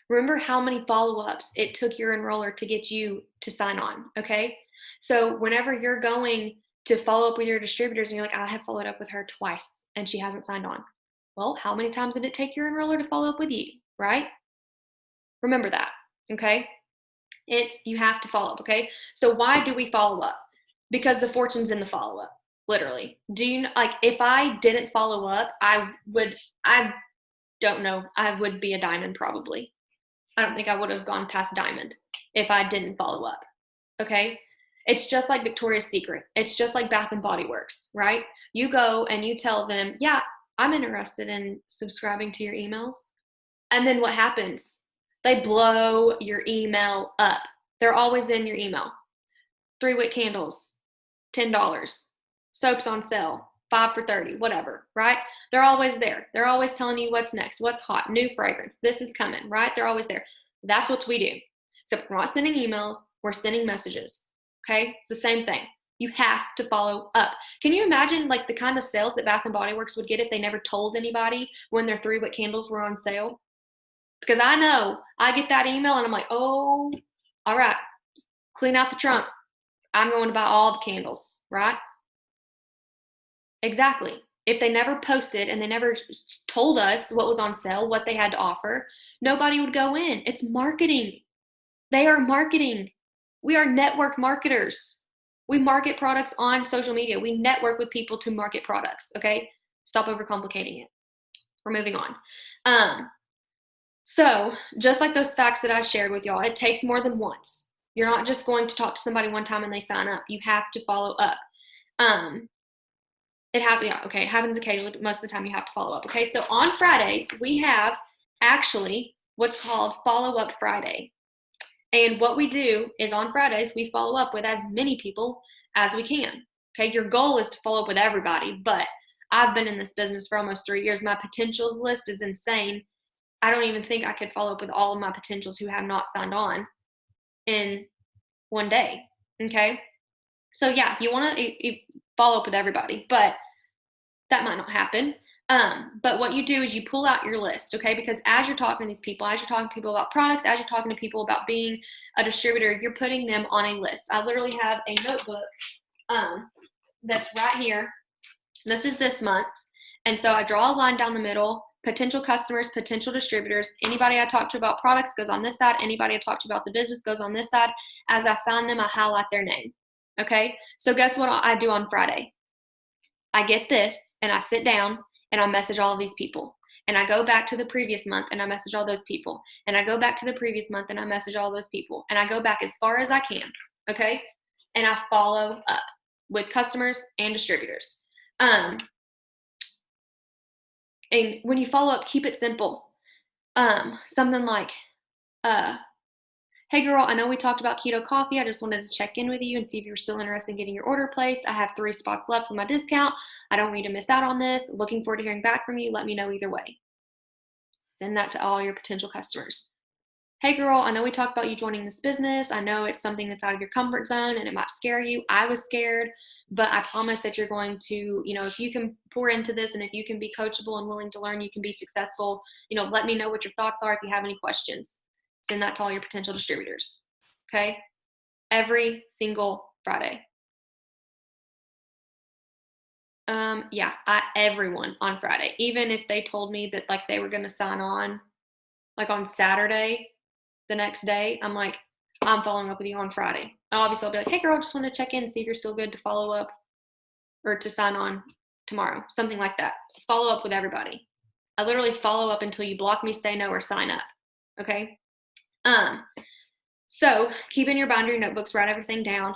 Remember how many follow-ups it took your enroller to get you to sign on, okay? So whenever you're going to follow up with your distributors and you're like, I have followed up with her twice and she hasn't signed on. Well, how many times did it take your enroller to follow up with you, right? Remember that, okay? You have to follow up, okay? So why do we follow up? Because the fortune's in the follow-up, literally. Do you like if I didn't follow up, I don't know, I would be a diamond probably. I don't think I would have gone past diamond if I didn't follow up, okay? It's just like Victoria's Secret. It's just like Bath and Body Works, right? You go and you tell them, yeah, I'm interested in subscribing to your emails. And then what happens? They blow your email up. They're always in your email. 3-wick candles, $10. Soaps on sale, 5 for $30, whatever, right? They're always there. They're always telling you what's next, what's hot, new fragrance, this is coming, right? They're always there. That's what we do. So we're not sending emails, we're sending messages, okay? It's the same thing. You have to follow up. Can you imagine like the kind of sales that Bath and Body Works would get if they never told anybody when their 3-wick candles were on sale? Because I know I get that email and I'm like, oh, all right, clean out the trunk. I'm going to buy all the candles, right? Exactly. If they never posted and they never told us what was on sale, what they had to offer, nobody would go in. It's marketing. They are marketing. We are network marketers. We market products on social media. We network with people to market products, okay? Stop overcomplicating it. We're moving on. So just like those facts that I shared with y'all, it takes more than once. You're not just going to talk to somebody one time and they sign up. You have to follow up. It happens occasionally, but most of the time you have to follow up. Okay, so on Fridays, we have actually what's called Follow Up Friday. And what we do is on Fridays, we follow up with as many people as we can. Okay, your goal is to follow up with everybody, but I've been in this business for almost 3 years. My potentials list is insane. I don't even think I could follow up with all of my potentials who have not signed on in one day, okay? So yeah, you want to follow up with everybody, but that might not happen. But what you do is you pull out your list, okay? Because as you're talking to these people, as you're talking to people about products, as you're talking to people about being a distributor, you're putting them on a list. I literally have a notebook that's right here. This is this month's. And so I draw a line down the middle, potential customers, potential distributors. Anybody I talk to about products goes on this side. Anybody I talk to about the business goes on this side. As I sign them, I highlight their name, okay? So guess what I do on Friday? I get this and I sit down and I message all of these people. And I go back to the previous month and I message all those people. And I go back to the previous month and I message all those people. And I go back as far as I can, okay? And I follow up with customers and distributors. And when you follow up, keep it simple. Something like, hey girl, I know we talked about keto coffee. I just wanted to check in with you and see if you were still interested in getting your order placed. I have 3 spots left for my discount. I don't want you to miss out on this. Looking forward to hearing back from you. Let me know either way. Send that to all your potential customers. Hey girl, I know we talked about you joining this business. I know it's something that's out of your comfort zone and it might scare you. I was scared, but I promise that you're going to, if you can pour into this and if you can be coachable and willing to learn, you can be successful. Let me know what your thoughts are. If you have any questions, send that to all your potential distributors. Okay. Every single Friday. Yeah, everyone on Friday, even if they told me that like they were going to sign on like on Saturday, the next day, I'm like, I'm following up with you on Friday. Obviously I'll be like, hey girl, just want to check in, see if you're still good to follow up or to sign on tomorrow, something like that. Follow up with everybody. I literally follow up until you block me, say no, or sign up. Okay. So keep in your binder, notebooks, write everything down.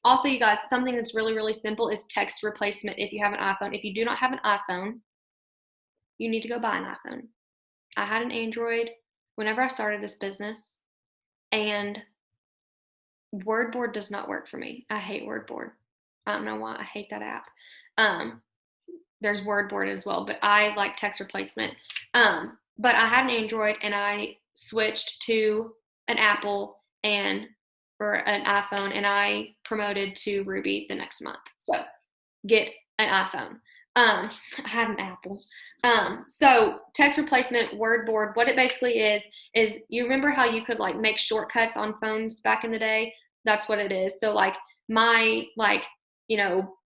Also, you guys, something that's really, really simple is text replacement if you have an iPhone. If you do not have an iPhone, you need to go buy an iPhone. I had an Android whenever I started this business, and WordBoard does not work for me. I hate WordBoard. I don't know why. I hate that app. There's WordBoard as well, but I like text replacement. But I had an Android and I switched to an Apple or an iPhone, and I promoted to Ruby the next month. So get an iPhone. I had an Apple. So text replacement, WordBoard, what it basically is you remember how you could like make shortcuts on phones back in the day? That's what it is. So like my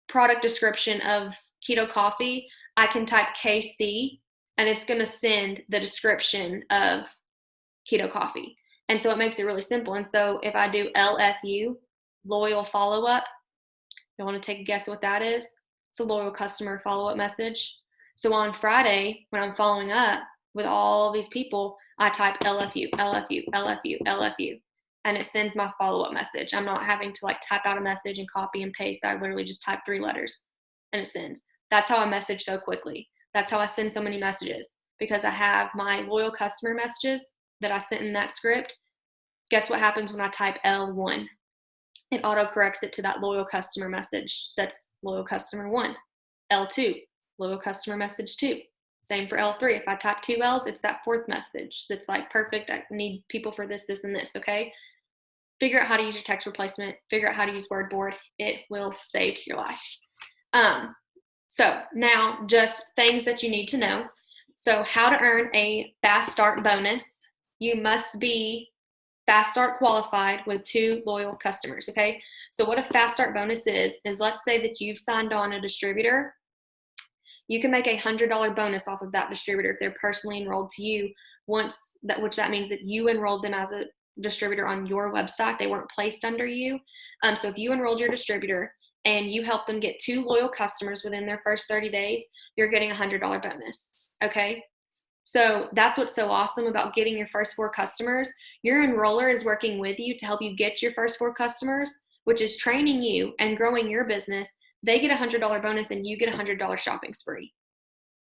product description of keto coffee, I can type KC and it's going to send the description of keto coffee. And so it makes it really simple. And so if I do LFU, loyal follow-up, you want to take a guess what that is? It's a loyal customer follow-up message. So on Friday, when I'm following up with all these people, I type LFU, LFU, LFU, LFU, and it sends my follow-up message. I'm not having to like type out a message and copy and paste. I literally just type 3 letters and it sends. That's how I message so quickly. That's how I send so many messages, because I have my loyal customer messages that I sent in that script. Guess what happens when I type L1? It auto-corrects it to that loyal customer message. That's loyal customer 1. L2, loyal customer message 2. Same for L3. If I type 2 L's, it's that 4th message that's like, perfect, I need people for this, this, and this, okay? Figure out how to use your text replacement. Figure out how to use WordBoard. It will save your life. So now just things that you need to know. So how to earn a fast start bonus. You must be fast start qualified with 2 loyal customers, okay? So what a fast start bonus is let's say that you've signed on a distributor. You can make $100 bonus off of that distributor if they're personally enrolled to you which that means that you enrolled them as a distributor on your website. They weren't placed under you. So if you enrolled your distributor and you help them get 2 loyal customers within their first 30 days, you're getting a $100 bonus, okay? So that's what's so awesome about getting your first 4 customers. Your enroller is working with you to help you get your first 4 customers, which is training you and growing your business. They get a $100 bonus and you get a $100 shopping spree.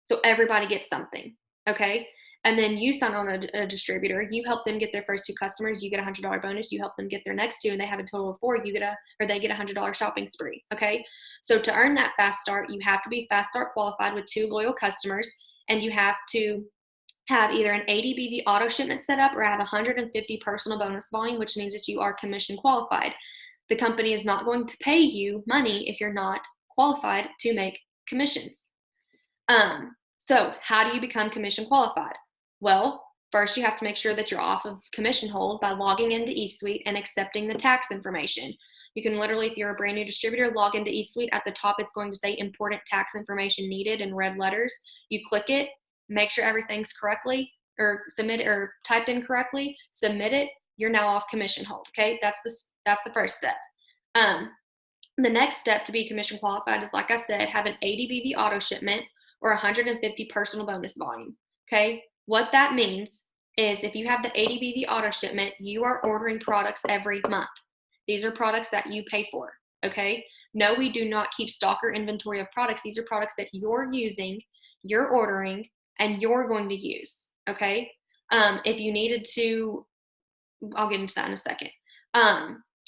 So everybody gets something, okay? And then you sign on a distributor, you help them get their first 2 customers, you get a $100 bonus, you help them get their next 2, and they have a total of 4, they get a $100 shopping spree, okay? So to earn that fast start, you have to be fast start qualified with 2 loyal customers, and you have to have either an ADBV auto shipment set up or have 150 personal bonus volume, which means that you are commission qualified. The company is not going to pay you money if you're not qualified to make commissions. So how do you become commission qualified? Well, first you have to make sure that you're off of commission hold by logging into eSuite and accepting the tax information. You can literally, if you're a brand new distributor, log into eSuite. At the top, it's going to say important tax information needed in red letters. You click it, make sure everything's correctly or submit or typed in correctly, submit it. You're now off commission hold. Okay, that's the first step. The next step to be commission qualified is, like I said, have an ADBV auto shipment or 150 personal bonus volume. Okay, what that means is if you have the ADBV auto shipment, you are ordering products every month. These are products that you pay for. Okay, no, we do not keep stock or inventory of products. These are products that you're using, you're ordering, and you're going to use. Okay, if you needed to, I'll get into that in a second.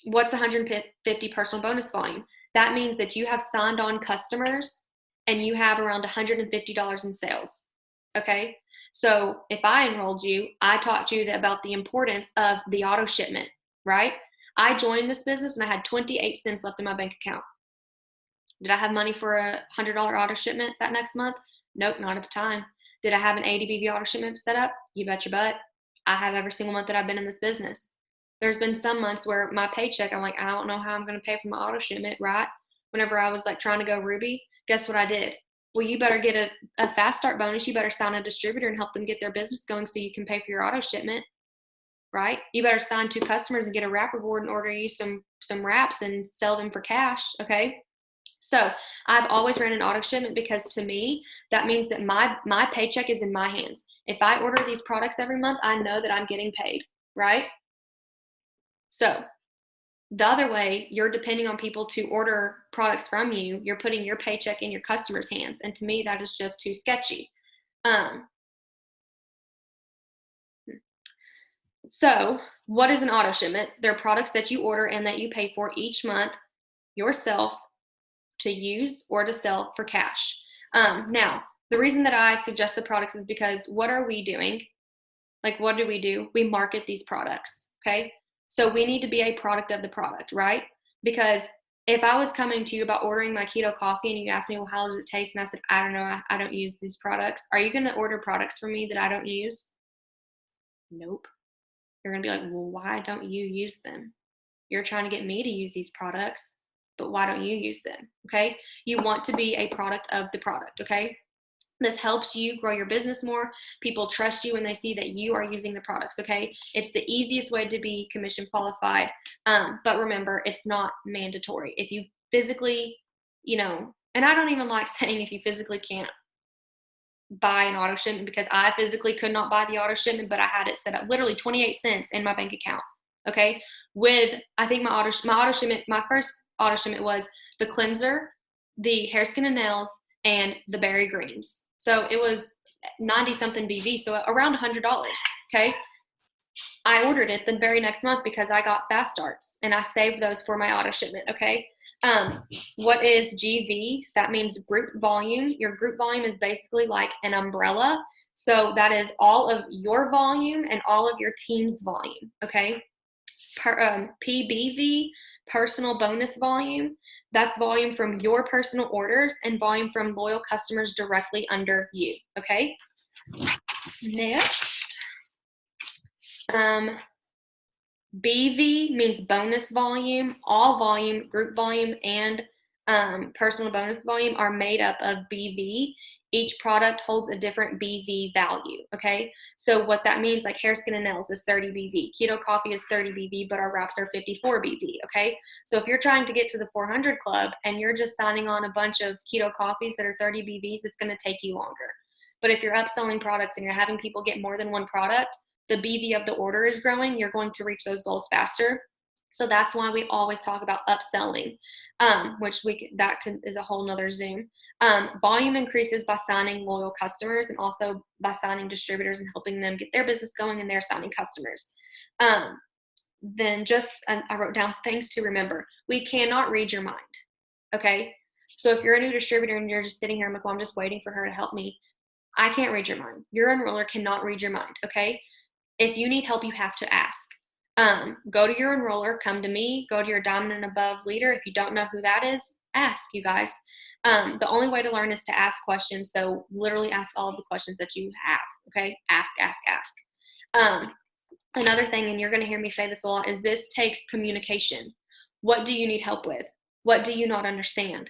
What's 150 personal bonus volume? That means that you have signed on customers and you have around $150 in sales. Okay, so if I enrolled you, I taught you about the importance of the auto shipment, right? I joined this business and I had 28 cents left in my bank account. Did I have money for a $100 auto shipment that next month? Nope, not at the time. Did I have an 80 BV auto shipment set up? You bet your butt. I have every single month that I've been in this business. There's been some months where my paycheck, I'm like, I don't know how I'm going to pay for my auto shipment, right? Whenever I was like trying to go Ruby, guess what I did? Well, you better get a fast start bonus. You better sign a distributor and help them get their business going so you can pay for your auto shipment, right? You better sign 2 customers and get a wrap reward and order you some wraps and sell them for cash, okay? So I've always ran an auto shipment because to me, that means that my paycheck is in my hands. If I order these products every month, I know that I'm getting paid, right? So the other way, you're depending on people to order products from you. You're putting your paycheck in your customers' hands. And to me, that is just too sketchy. So what is an auto shipment? They're products that you order and that you pay for each month yourself to use or to sell for cash. Now, the reason that I suggest the products is because what are we doing? Like, what do? We market these products, okay? So we need to be a product of the product, right? Because if I was coming to you about ordering my keto coffee and you asked me, well, how does it taste? And I said, I don't know, I don't use these products. Are you going to order products from me that I don't use? Nope. You're going to be like, well, why don't you use them? You're trying to get me to use these products, but why don't you use them? Okay. You want to be a product of the product. Okay. This helps you grow your business more. People trust you when they see that you are using the products. Okay. It's the easiest way to be commission qualified. But remember, it's not mandatory. If you physically, and I don't even like saying if you physically can't buy an auto shipment because I physically could not buy the auto shipment, but I had it set up literally 28 cents in my bank account. Okay. With, I think my auto shipment, my first auto shipment was the cleanser, the hair, skin, and nails, and the berry greens. So it was 90 something BV. So around $100. Okay. I ordered it the very next month because I got fast starts and I saved those for my auto shipment. Okay. What is GV? That means group volume. Your group volume is basically like an umbrella. So that is all of your volume and all of your team's volume. Okay. PBV, personal bonus volume. That's volume from your personal orders and volume from loyal customers directly under you. Okay. Next. BV means bonus volume. All volume, group volume, and personal bonus volume are made up of BV. Each product holds a different BV value, okay? So what that means, like hair, skin, and nails is 30 BV. Keto coffee is 30 BV, but our wraps are 54 BV, okay? So if you're trying to get to the 400 club and you're just signing on a bunch of keto coffees that are 30 BVs, it's gonna take you longer. But if you're upselling products and you're having people get more than one product, the BV of the order is growing, you're going to reach those goals faster. So that's why we always talk about upselling, which is a whole nother Zoom. Volume increases by signing loyal customers and also by signing distributors and helping them get their business going and they're signing customers. Then I wrote down things to remember. We cannot read your mind, okay? So if you're a new distributor and you're just sitting here, I'm like, well, I'm just waiting for her to help me. I can't read your mind. Your enroller cannot read your mind, okay? If you need help, you have to ask. Go to your enroller, come to me, go to your diamond and above leader. If you don't know who that is, ask, you guys. The only way to learn is to ask questions. So literally ask all of the questions that you have, okay? Ask. Another thing, and you're going to hear me say this a lot, is this takes communication. What do you need help with? What do you not understand?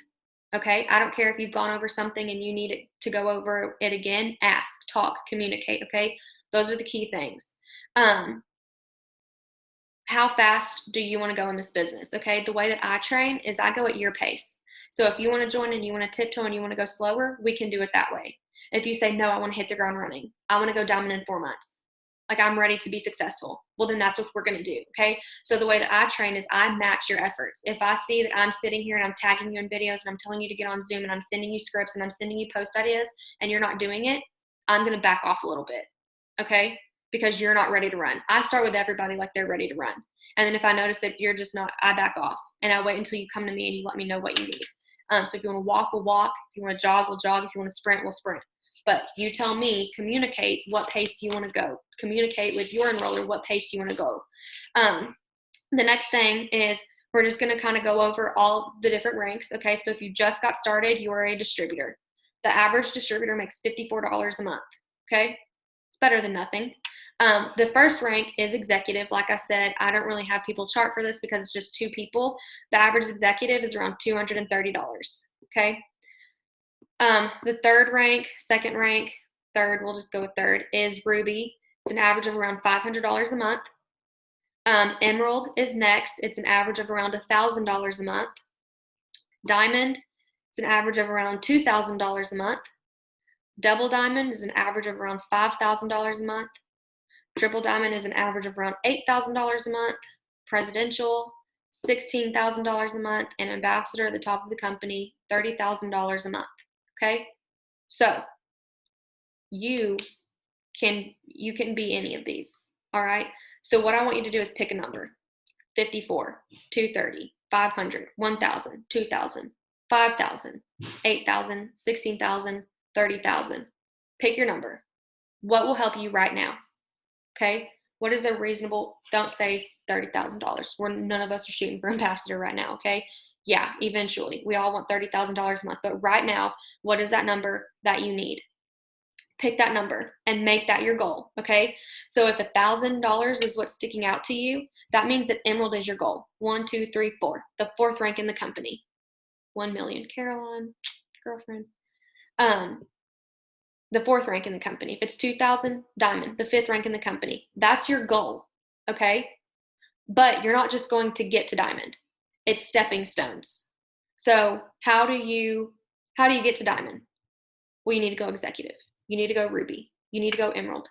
Okay, I don't care if you've gone over something and you need it to go over it again. Ask, talk, communicate, okay? Those are the key things. How fast do you want to go in this business? Okay, the way that I train is I go at your pace. So if you want to join and you want to tiptoe and you want to go slower, we can do it that way. If you say, no, I want to hit the ground running, I want to go diamond in 4 months, like I'm ready to be successful, well, then that's what we're going to do, okay? So the way that I train is I match your efforts. If I see that I'm sitting here and I'm tagging you in videos and I'm telling you to get on Zoom and I'm sending you scripts and I'm sending you post ideas and you're not doing it, I'm going to back off a little bit, okay? Because you're not ready to run. I start with everybody like they're ready to run. And then if I notice that you're just not, I back off. And I wait until you come to me and you let me know what you need. So if you want to walk, we'll walk. If you want to jog, we'll jog. If you want to sprint, we'll sprint. But you tell me, communicate what pace you want to go. Communicate with your enroller what pace you want to go. The next thing is We're just going to kind of go over all the different ranks. Okay, so if you just got started, you are a distributor. The average distributor makes $54 a month. Okay, it's better than nothing. The first rank is executive. Like I said, I don't really have people chart for this because it's just 2 people. The average executive is around $230. Okay. The third rank, second rank, third, we'll just go with third, is Ruby. It's an average of around $500 a month. Emerald is next. It's an average of around $1,000 a month. Diamond, it's an average of around $2,000 a month. Double Diamond is an average of around $5,000 a month. Triple Diamond is an average of around $8,000 a month. Presidential, $16,000 a month. And Ambassador, at the top of the company, $30,000 a month. Okay, so you can be any of these. All right, so what I want you to do is pick a number: 54, 230, 500, 1,000, 2,000, 5,000, 8,000, 16,000, 30,000. Pick your number. What will help you right now? Okay, what is a reasonable? Don't say $30,000. None of us are shooting for ambassador right now. Okay, yeah, eventually we all want $30,000 a month, but right now, what is that number that you need? Pick that number and make that your goal. Okay, so if $1,000 is what's sticking out to you, that means that Emerald is your goal. 1, 2, 3, 4, the 4th rank in the company. 1 million, Caroline, girlfriend. The 4th rank in the company. If it's 2,000, Diamond, the 5th rank in the company. That's your goal. Okay, but you're not just going to get to Diamond. It's stepping stones. So how do you get to Diamond? Well, you need to go executive. You need to go Ruby. You need to go Emerald.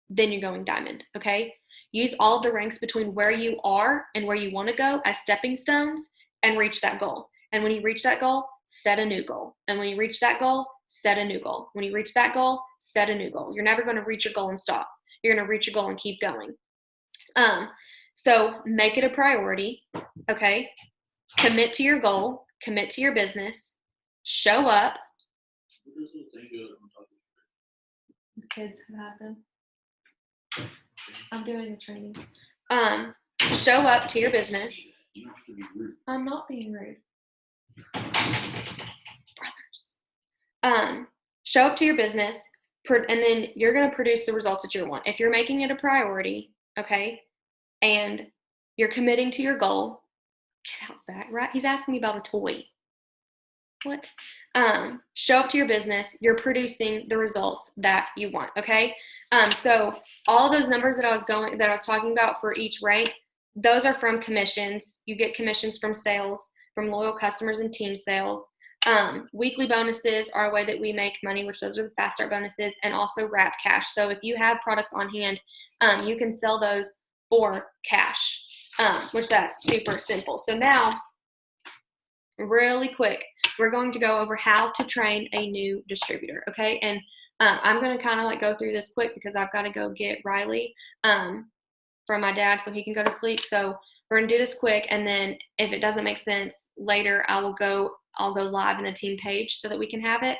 Then you're going Diamond. Okay, use all of the ranks between where you are and where you want to go as stepping stones and reach that goal. And when you reach that goal, set a new goal. And when you reach that goal, set a new goal. When you reach that goal, set a new goal. You're never going to reach your goal and stop. You're going to reach your goal and keep going. So make it a priority. Okay, commit to your goal. Commit to your business. Show up. The kids have happened. I'm doing a training. Show up to your business. You don't have to be rude. I'm not being rude. Show up to your business, and then you're going to produce the results that you want. If you're making it a priority, okay, and you're committing to your goal, get out, Zach, right? He's asking me about a toy. What? Show up to your business. You're producing the results that you want. Okay. So all those numbers that I was talking about for each rank, those are from commissions. You get commissions from sales, from loyal customers and team sales. Weekly bonuses are a way that we make money, which those are the fast start bonuses, and also wrap cash. So if you have products on hand, you can sell those for cash, which that's super simple. So now, really quick, we're going to go over how to train a new distributor, okay? And I'm going to kind of go through this quick because I've got to go get Riley from my dad so he can go to sleep. So we're going to do this quick, and then if it doesn't make sense later, I'll go live in the team page so that we can have it.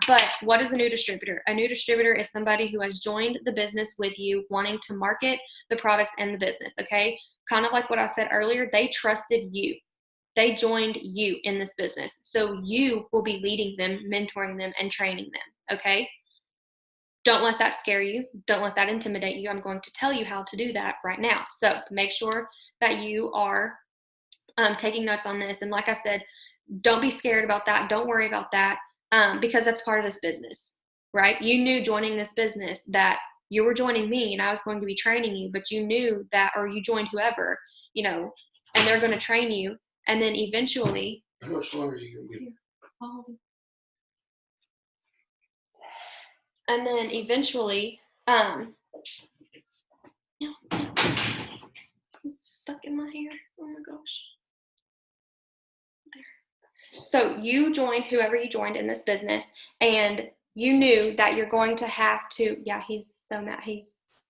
But what is a new distributor? A new distributor is somebody who has joined the business with you, wanting to market the products and the business, okay? Kind of like what I said earlier, they trusted you. They joined you in this business. So you will be leading them, mentoring them, and training them, okay? Don't let that scare you. Don't let that intimidate you. I'm going to tell you how to do that right now. So make sure that you are taking notes on this. And like I said, don't be scared about that. Don't worry about that because that's part of this business, right? You knew joining this business that you were joining me and I was going to be training you, but you knew that, or you joined whoever, and they're going to train you. And then eventually, How much longer are you going to be? And then eventually, it's stuck in my hair. Oh my gosh. There. So you joined whoever you joined in this business, and you knew that you're going to have to, yeah, he's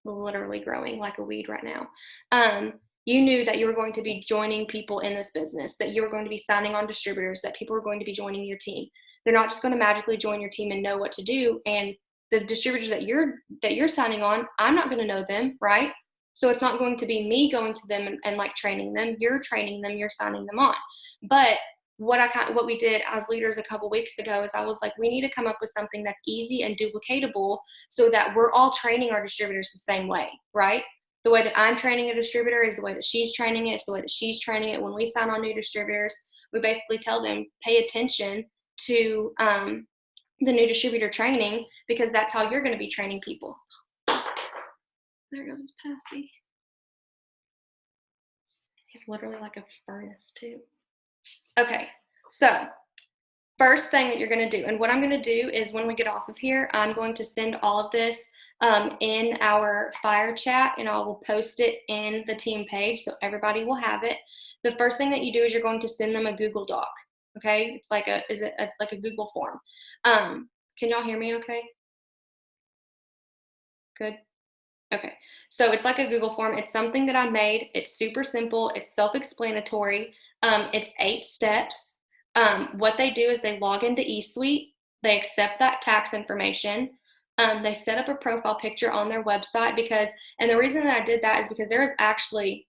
literally growing like a weed right now. You knew that you were going to be joining people in this business, that you were going to be signing on distributors, that people were going to be joining your team. They're not just going to magically join your team and know what to do. And the distributors that you're signing on, I'm not going to know them, right? So it's not going to be me going to them and like training them. You're training them, you're signing them on. But what we did as leaders a couple weeks ago is I was like, we need to come up with something that's easy and duplicatable so that we're all training our distributors the same way, right? The way that I'm training a distributor is the way that she's training it. It's the way that she's training it. When we sign on new distributors, we basically tell them, pay attention to the new distributor training, because that's how you're going to be training people. There goes his passy. He's literally like a furnace too. Okay, so first thing that you're going to do, and what I'm going to do is when we get off of here, I'm going to send all of this in our fire chat, and I will post it in the team page so everybody will have it. The first thing that you do is you're going to send them a Google Doc. Okay, it's like a Google form. Can y'all hear me okay? Good. Okay, so it's like a Google form. It's something that I made. It's super simple. It's self-explanatory. It's 8 steps. What they do is they log into eSuite. They accept that tax information. They set up a profile picture on their website and the reason that I did that is because there is actually,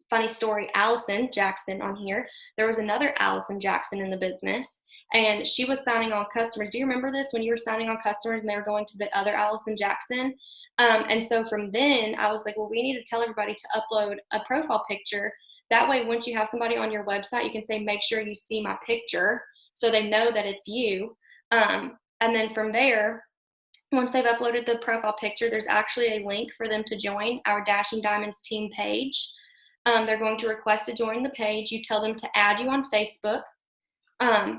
funny story, Allison Jackson on here. There was another Allison Jackson in the business, and she was signing on customers. Do you remember this when you were signing on customers and they were going to the other Allison Jackson? And so from then I was like, well, we need to tell everybody to upload a profile picture. That way, once you have somebody on your website, you can say, make sure you see my picture so they know that it's you. And then from there, once they've uploaded the profile picture, there's actually a link for them to join our Dashing Diamonds team page. They're going to request to join the page. You tell them to add you on Facebook.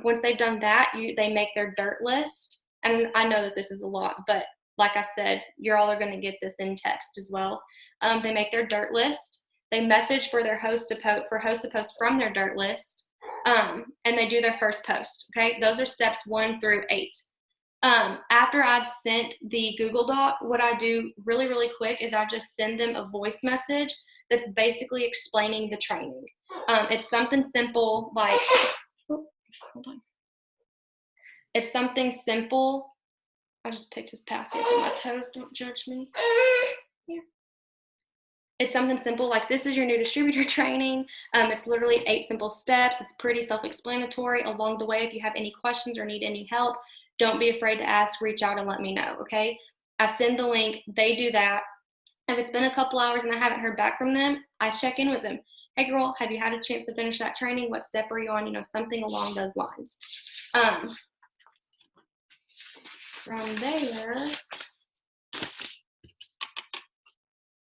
Once they've done that, they make their dirt list. And I know that this is a lot, but like I said, you all are going to get this in text as well. They make their dirt list. They message for their host to post from their dirt list, and they do their first post. Okay, those are steps 1 through 8. After I've sent the Google Doc, what I do really, really quick is I just send them a voice message that's basically explaining the training. It's something simple like, hold on. It's something simple. I just picked his passy up on my toes. Don't judge me. Here. It's something simple like, this is your new distributor training. It's literally 8 simple steps. It's pretty self-explanatory. Along the way, if you have any questions or need any help, don't be afraid to ask, reach out and let me know, okay? I send the link. They do that. If it's been a couple hours and I haven't heard back from them, I check in with them. Hey, girl, have you had a chance to finish that training? What step are you on? You know, something along those lines. From there,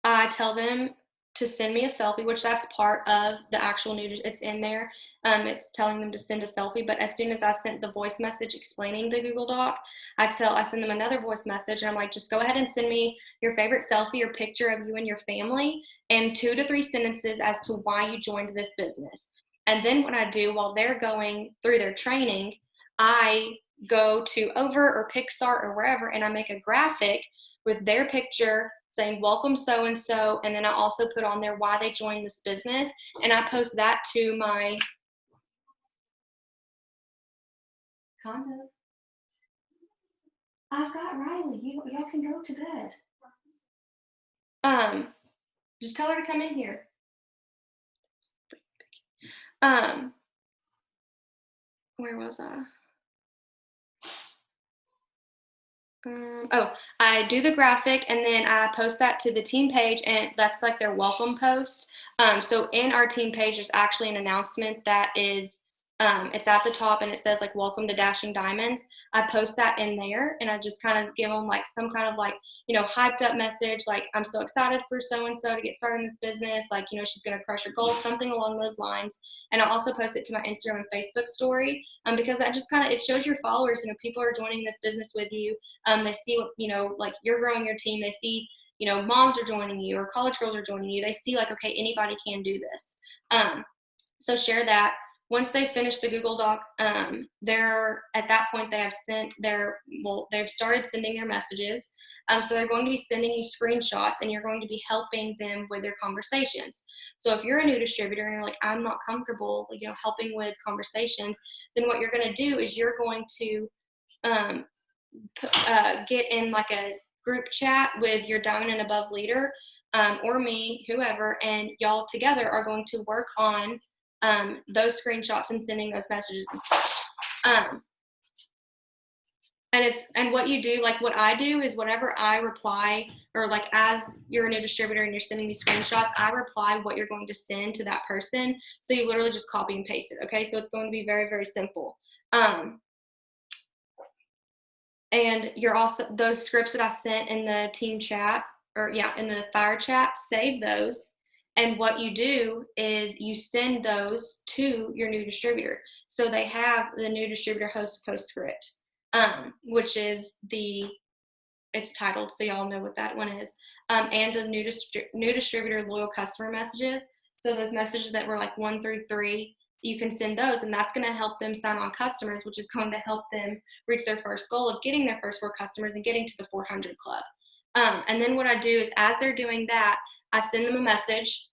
I tell them to send me a selfie, which that's part of the actual it's in there. It's telling them to send a selfie, but as soon as I sent the voice message explaining the Google Doc, I send them another voice message, and I'm like, just go ahead and send me your favorite selfie or picture of you and your family and 2 to 3 sentences as to why you joined this business. And then what I do while they're going through their training, I go to Over or Pixar or wherever, and I make a graphic with their picture saying welcome so-and-so, and then I also put on there why they joined this business, and I post that to my kind of. I've got Riley. Y'all can go to bed. Just tell her to come in here. Where was I? I do the graphic and then I post that to the team page, and that's like their welcome post. So in our team page, there's actually an announcement that is, it's at the top and it says like, welcome to Dashing Diamonds. I post that in there and I just kind of give them like some kind of like, you know, hyped up message. Like, I'm so excited for so-and-so to get started in this business. Like, you know, she's going to crush her goals, something along those lines. And I also post it to my Instagram and Facebook story, because that just kind of, it shows your followers, you know, people are joining this business with you. They see what, you know, like you're growing your team. They see, you know, moms are joining you or college girls are joining you. They see like, okay, anybody can do this. So share that. Once they finish the Google Doc, they're at that point they have they've started sending their messages. So they're going to be sending you screenshots, and you're going to be helping them with their conversations. So if you're a new distributor and you're like, I'm not comfortable, you know, helping with conversations, then what you're going to do is you're going to get in like a group chat with your diamond and above leader or me, whoever, and y'all together are going to work on those screenshots and sending those messages and stuff. And what you do, like what I do is whenever I reply, or like as you're a new distributor and you're sending me screenshots, I reply what you're going to send to that person. So you literally just copy and paste it. Okay, so it's going to be very, very simple. And you're also, those scripts that I sent in the team chat, or yeah, in the fire chat, save those. And what you do is you send those to your new distributor. So they have the new distributor host post script, which is it's titled, so y'all know what that one is, and the new distributor loyal customer messages. So those messages that were like 1 through 3, you can send those, and that's going to help them sign on customers, which is going to help them reach their first goal of getting their first 4 customers and getting to the 400 club. And then what I do is, as they're doing that, I send them a message,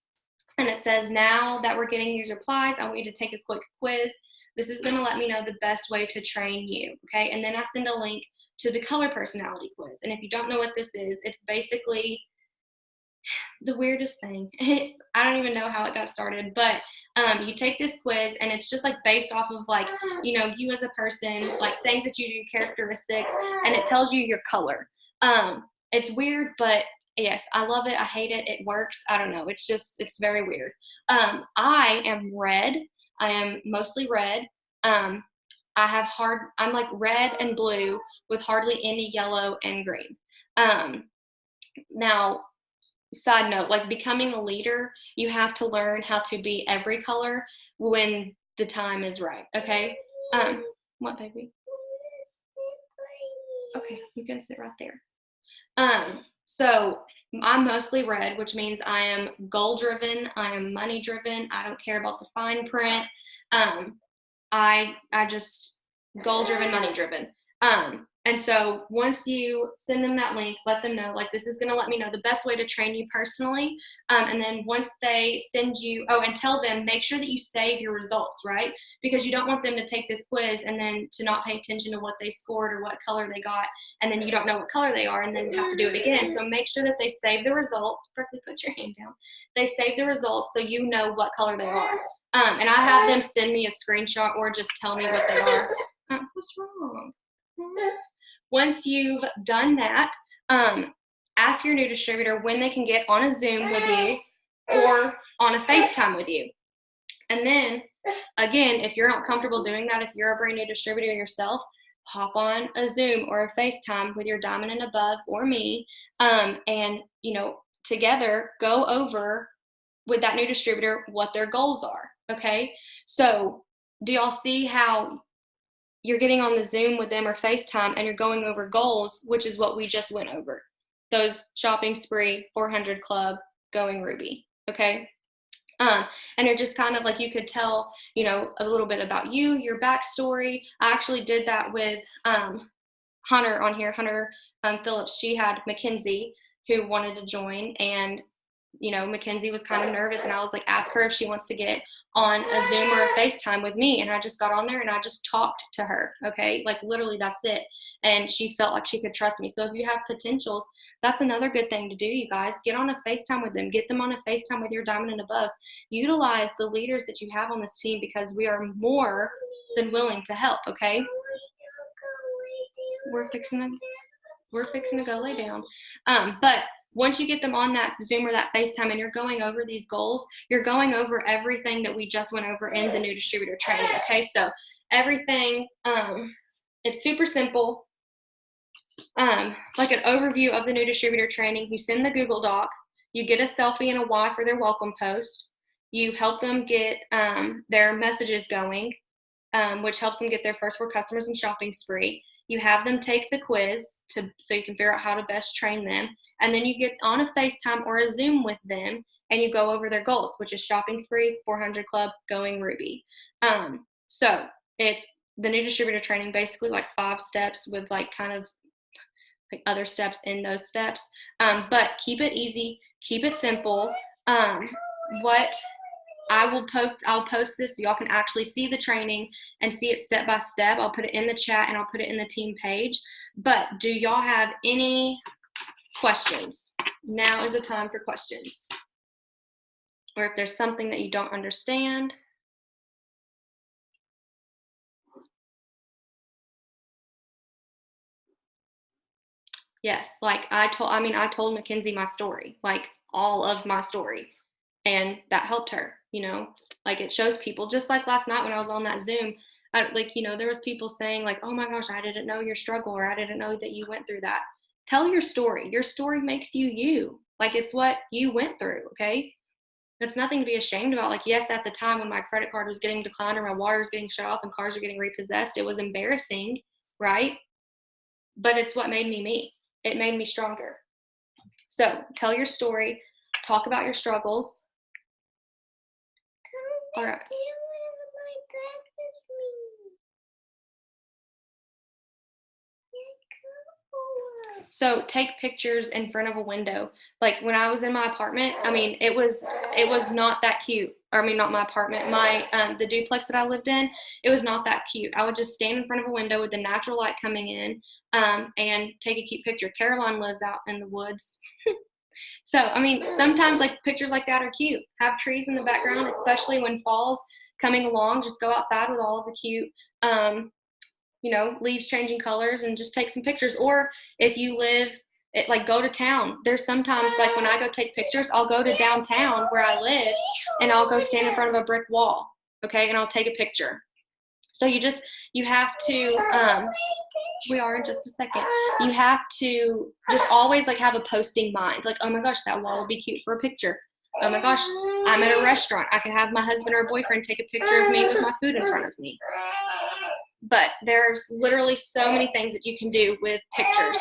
and it says, now that we're getting these replies, I want you to take a quick quiz. This is going to let me know the best way to train you, okay? And then I send a link to the color personality quiz. And if you don't know what this is, it's basically the weirdest thing. I don't even know how it got started, but you take this quiz, and it's just like based off of like, you know, you as a person, like things that you do, characteristics, and it tells you your color. It's weird, but yes, I love it. I hate it. It works. I don't know. It's very weird. I am red. I am mostly red. I'm like red and blue with hardly any yellow and green. Now, side note, like becoming a leader, you have to learn how to be every color when the time is right. Okay. What, baby? Okay, you can sit right there. So I'm mostly red, which means I am goal driven. I am money driven. I don't care about the fine print. I just goal driven, money driven. And so once you send them that link, let them know, like, this is going to let me know the best way to train you personally. And then once they send you, and tell them, make sure that you save your results, right? Because you don't want them to take this quiz and then to not pay attention to what they scored or what color they got. And then you don't know what color they are, and then you have to do it again. So make sure that they save the results. Berkeley, put your hand down. They save the results so you know what color they are. And I have them send me a screenshot or just tell me what they are. What's wrong? Once you've done that, ask your new distributor when they can get on a Zoom with you or on a FaceTime with you. And then, again, if you're not comfortable doing that, if you're a brand new distributor yourself, hop on a Zoom or a FaceTime with your diamond and above or me, and, you know, together go over with that new distributor what their goals are, okay? So do y'all see how you're getting on the Zoom with them or FaceTime and you're going over goals, which is what we just went over. Those shopping spree, 400 club, going Ruby, okay? And you're just kind of like, you could tell, you know, a little bit about you, your backstory. I actually did that with Hunter on here, Hunter Phillips. She had Mackenzie who wanted to join, and, you know, Mackenzie was kind of nervous, and I was like, ask her if she wants to get on a Zoom or a FaceTime with me. And I just got on there and I just talked to her. Okay. Like literally that's it. And she felt like she could trust me. So if you have potentials, that's another good thing to do, you guys. Get on a FaceTime with them. Get them on a FaceTime with your diamond and above. Utilize the leaders that you have on this team, because we are more than willing to help. Okay. We're fixing to go lay down. But once you get them on that Zoom or that FaceTime and you're going over these goals, you're going over everything that we just went over in the new distributor training, okay? So everything, it's super simple. Like an overview of the new distributor training, you send the Google Doc, you get a selfie and a Y for their welcome post, you help them get their messages going, which helps them get their first 4 customers and shopping spree. You have them take the quiz so you can figure out how to best train them. And then you get on a FaceTime or a Zoom with them and you go over their goals, which is shopping spree, 400 club, going Ruby. So it's the new distributor training, basically like 5 steps with like kind of like other steps in those steps. But keep it easy, keep it simple. I'll post this so y'all can actually see the training and see it step by step. I'll put it in the chat and I'll put it in the team page. But do y'all have any questions? now is the time for questions. Or if there's something that you don't understand. Yes, like I told Mackenzie my story, like all of my story, and that helped her, like it shows people, just like last night when I was on that Zoom, there was people saying like, oh my gosh, I didn't know your struggle, or I didn't know that you went through that. Tell your story. Your story makes you you. Like it's what you went through, okay? It's nothing to be ashamed about. Like, yes, at the time when my credit card was getting declined or my water was getting shut off and cars were getting repossessed, it was embarrassing, right? But it's what made me me. It made me stronger. So tell your story, talk about your struggles. All right. So take pictures in front of a window. Like when I was in my apartment, it was not that cute. Not my apartment, the duplex that I lived in, it was not that cute. I would just stand in front of a window with the natural light coming in, and take a cute picture. Caroline lives out in the woods. So, sometimes like pictures like that are cute. Have trees in the background, especially when fall's coming along. Just go outside with all of the cute, leaves changing colors and just take some pictures. Or if you live, go to town. There's sometimes, like when I go take pictures, I'll go to downtown where I live and I'll go stand in front of a brick wall, okay, and I'll take a picture. So you have to, we are in just a second. You have to just always like have a posting mind. Like, oh my gosh, that wall would be cute for a picture. Oh my gosh, I'm at a restaurant. I can have my husband or boyfriend take a picture of me with my food in front of me. But there's literally so many things that you can do with pictures.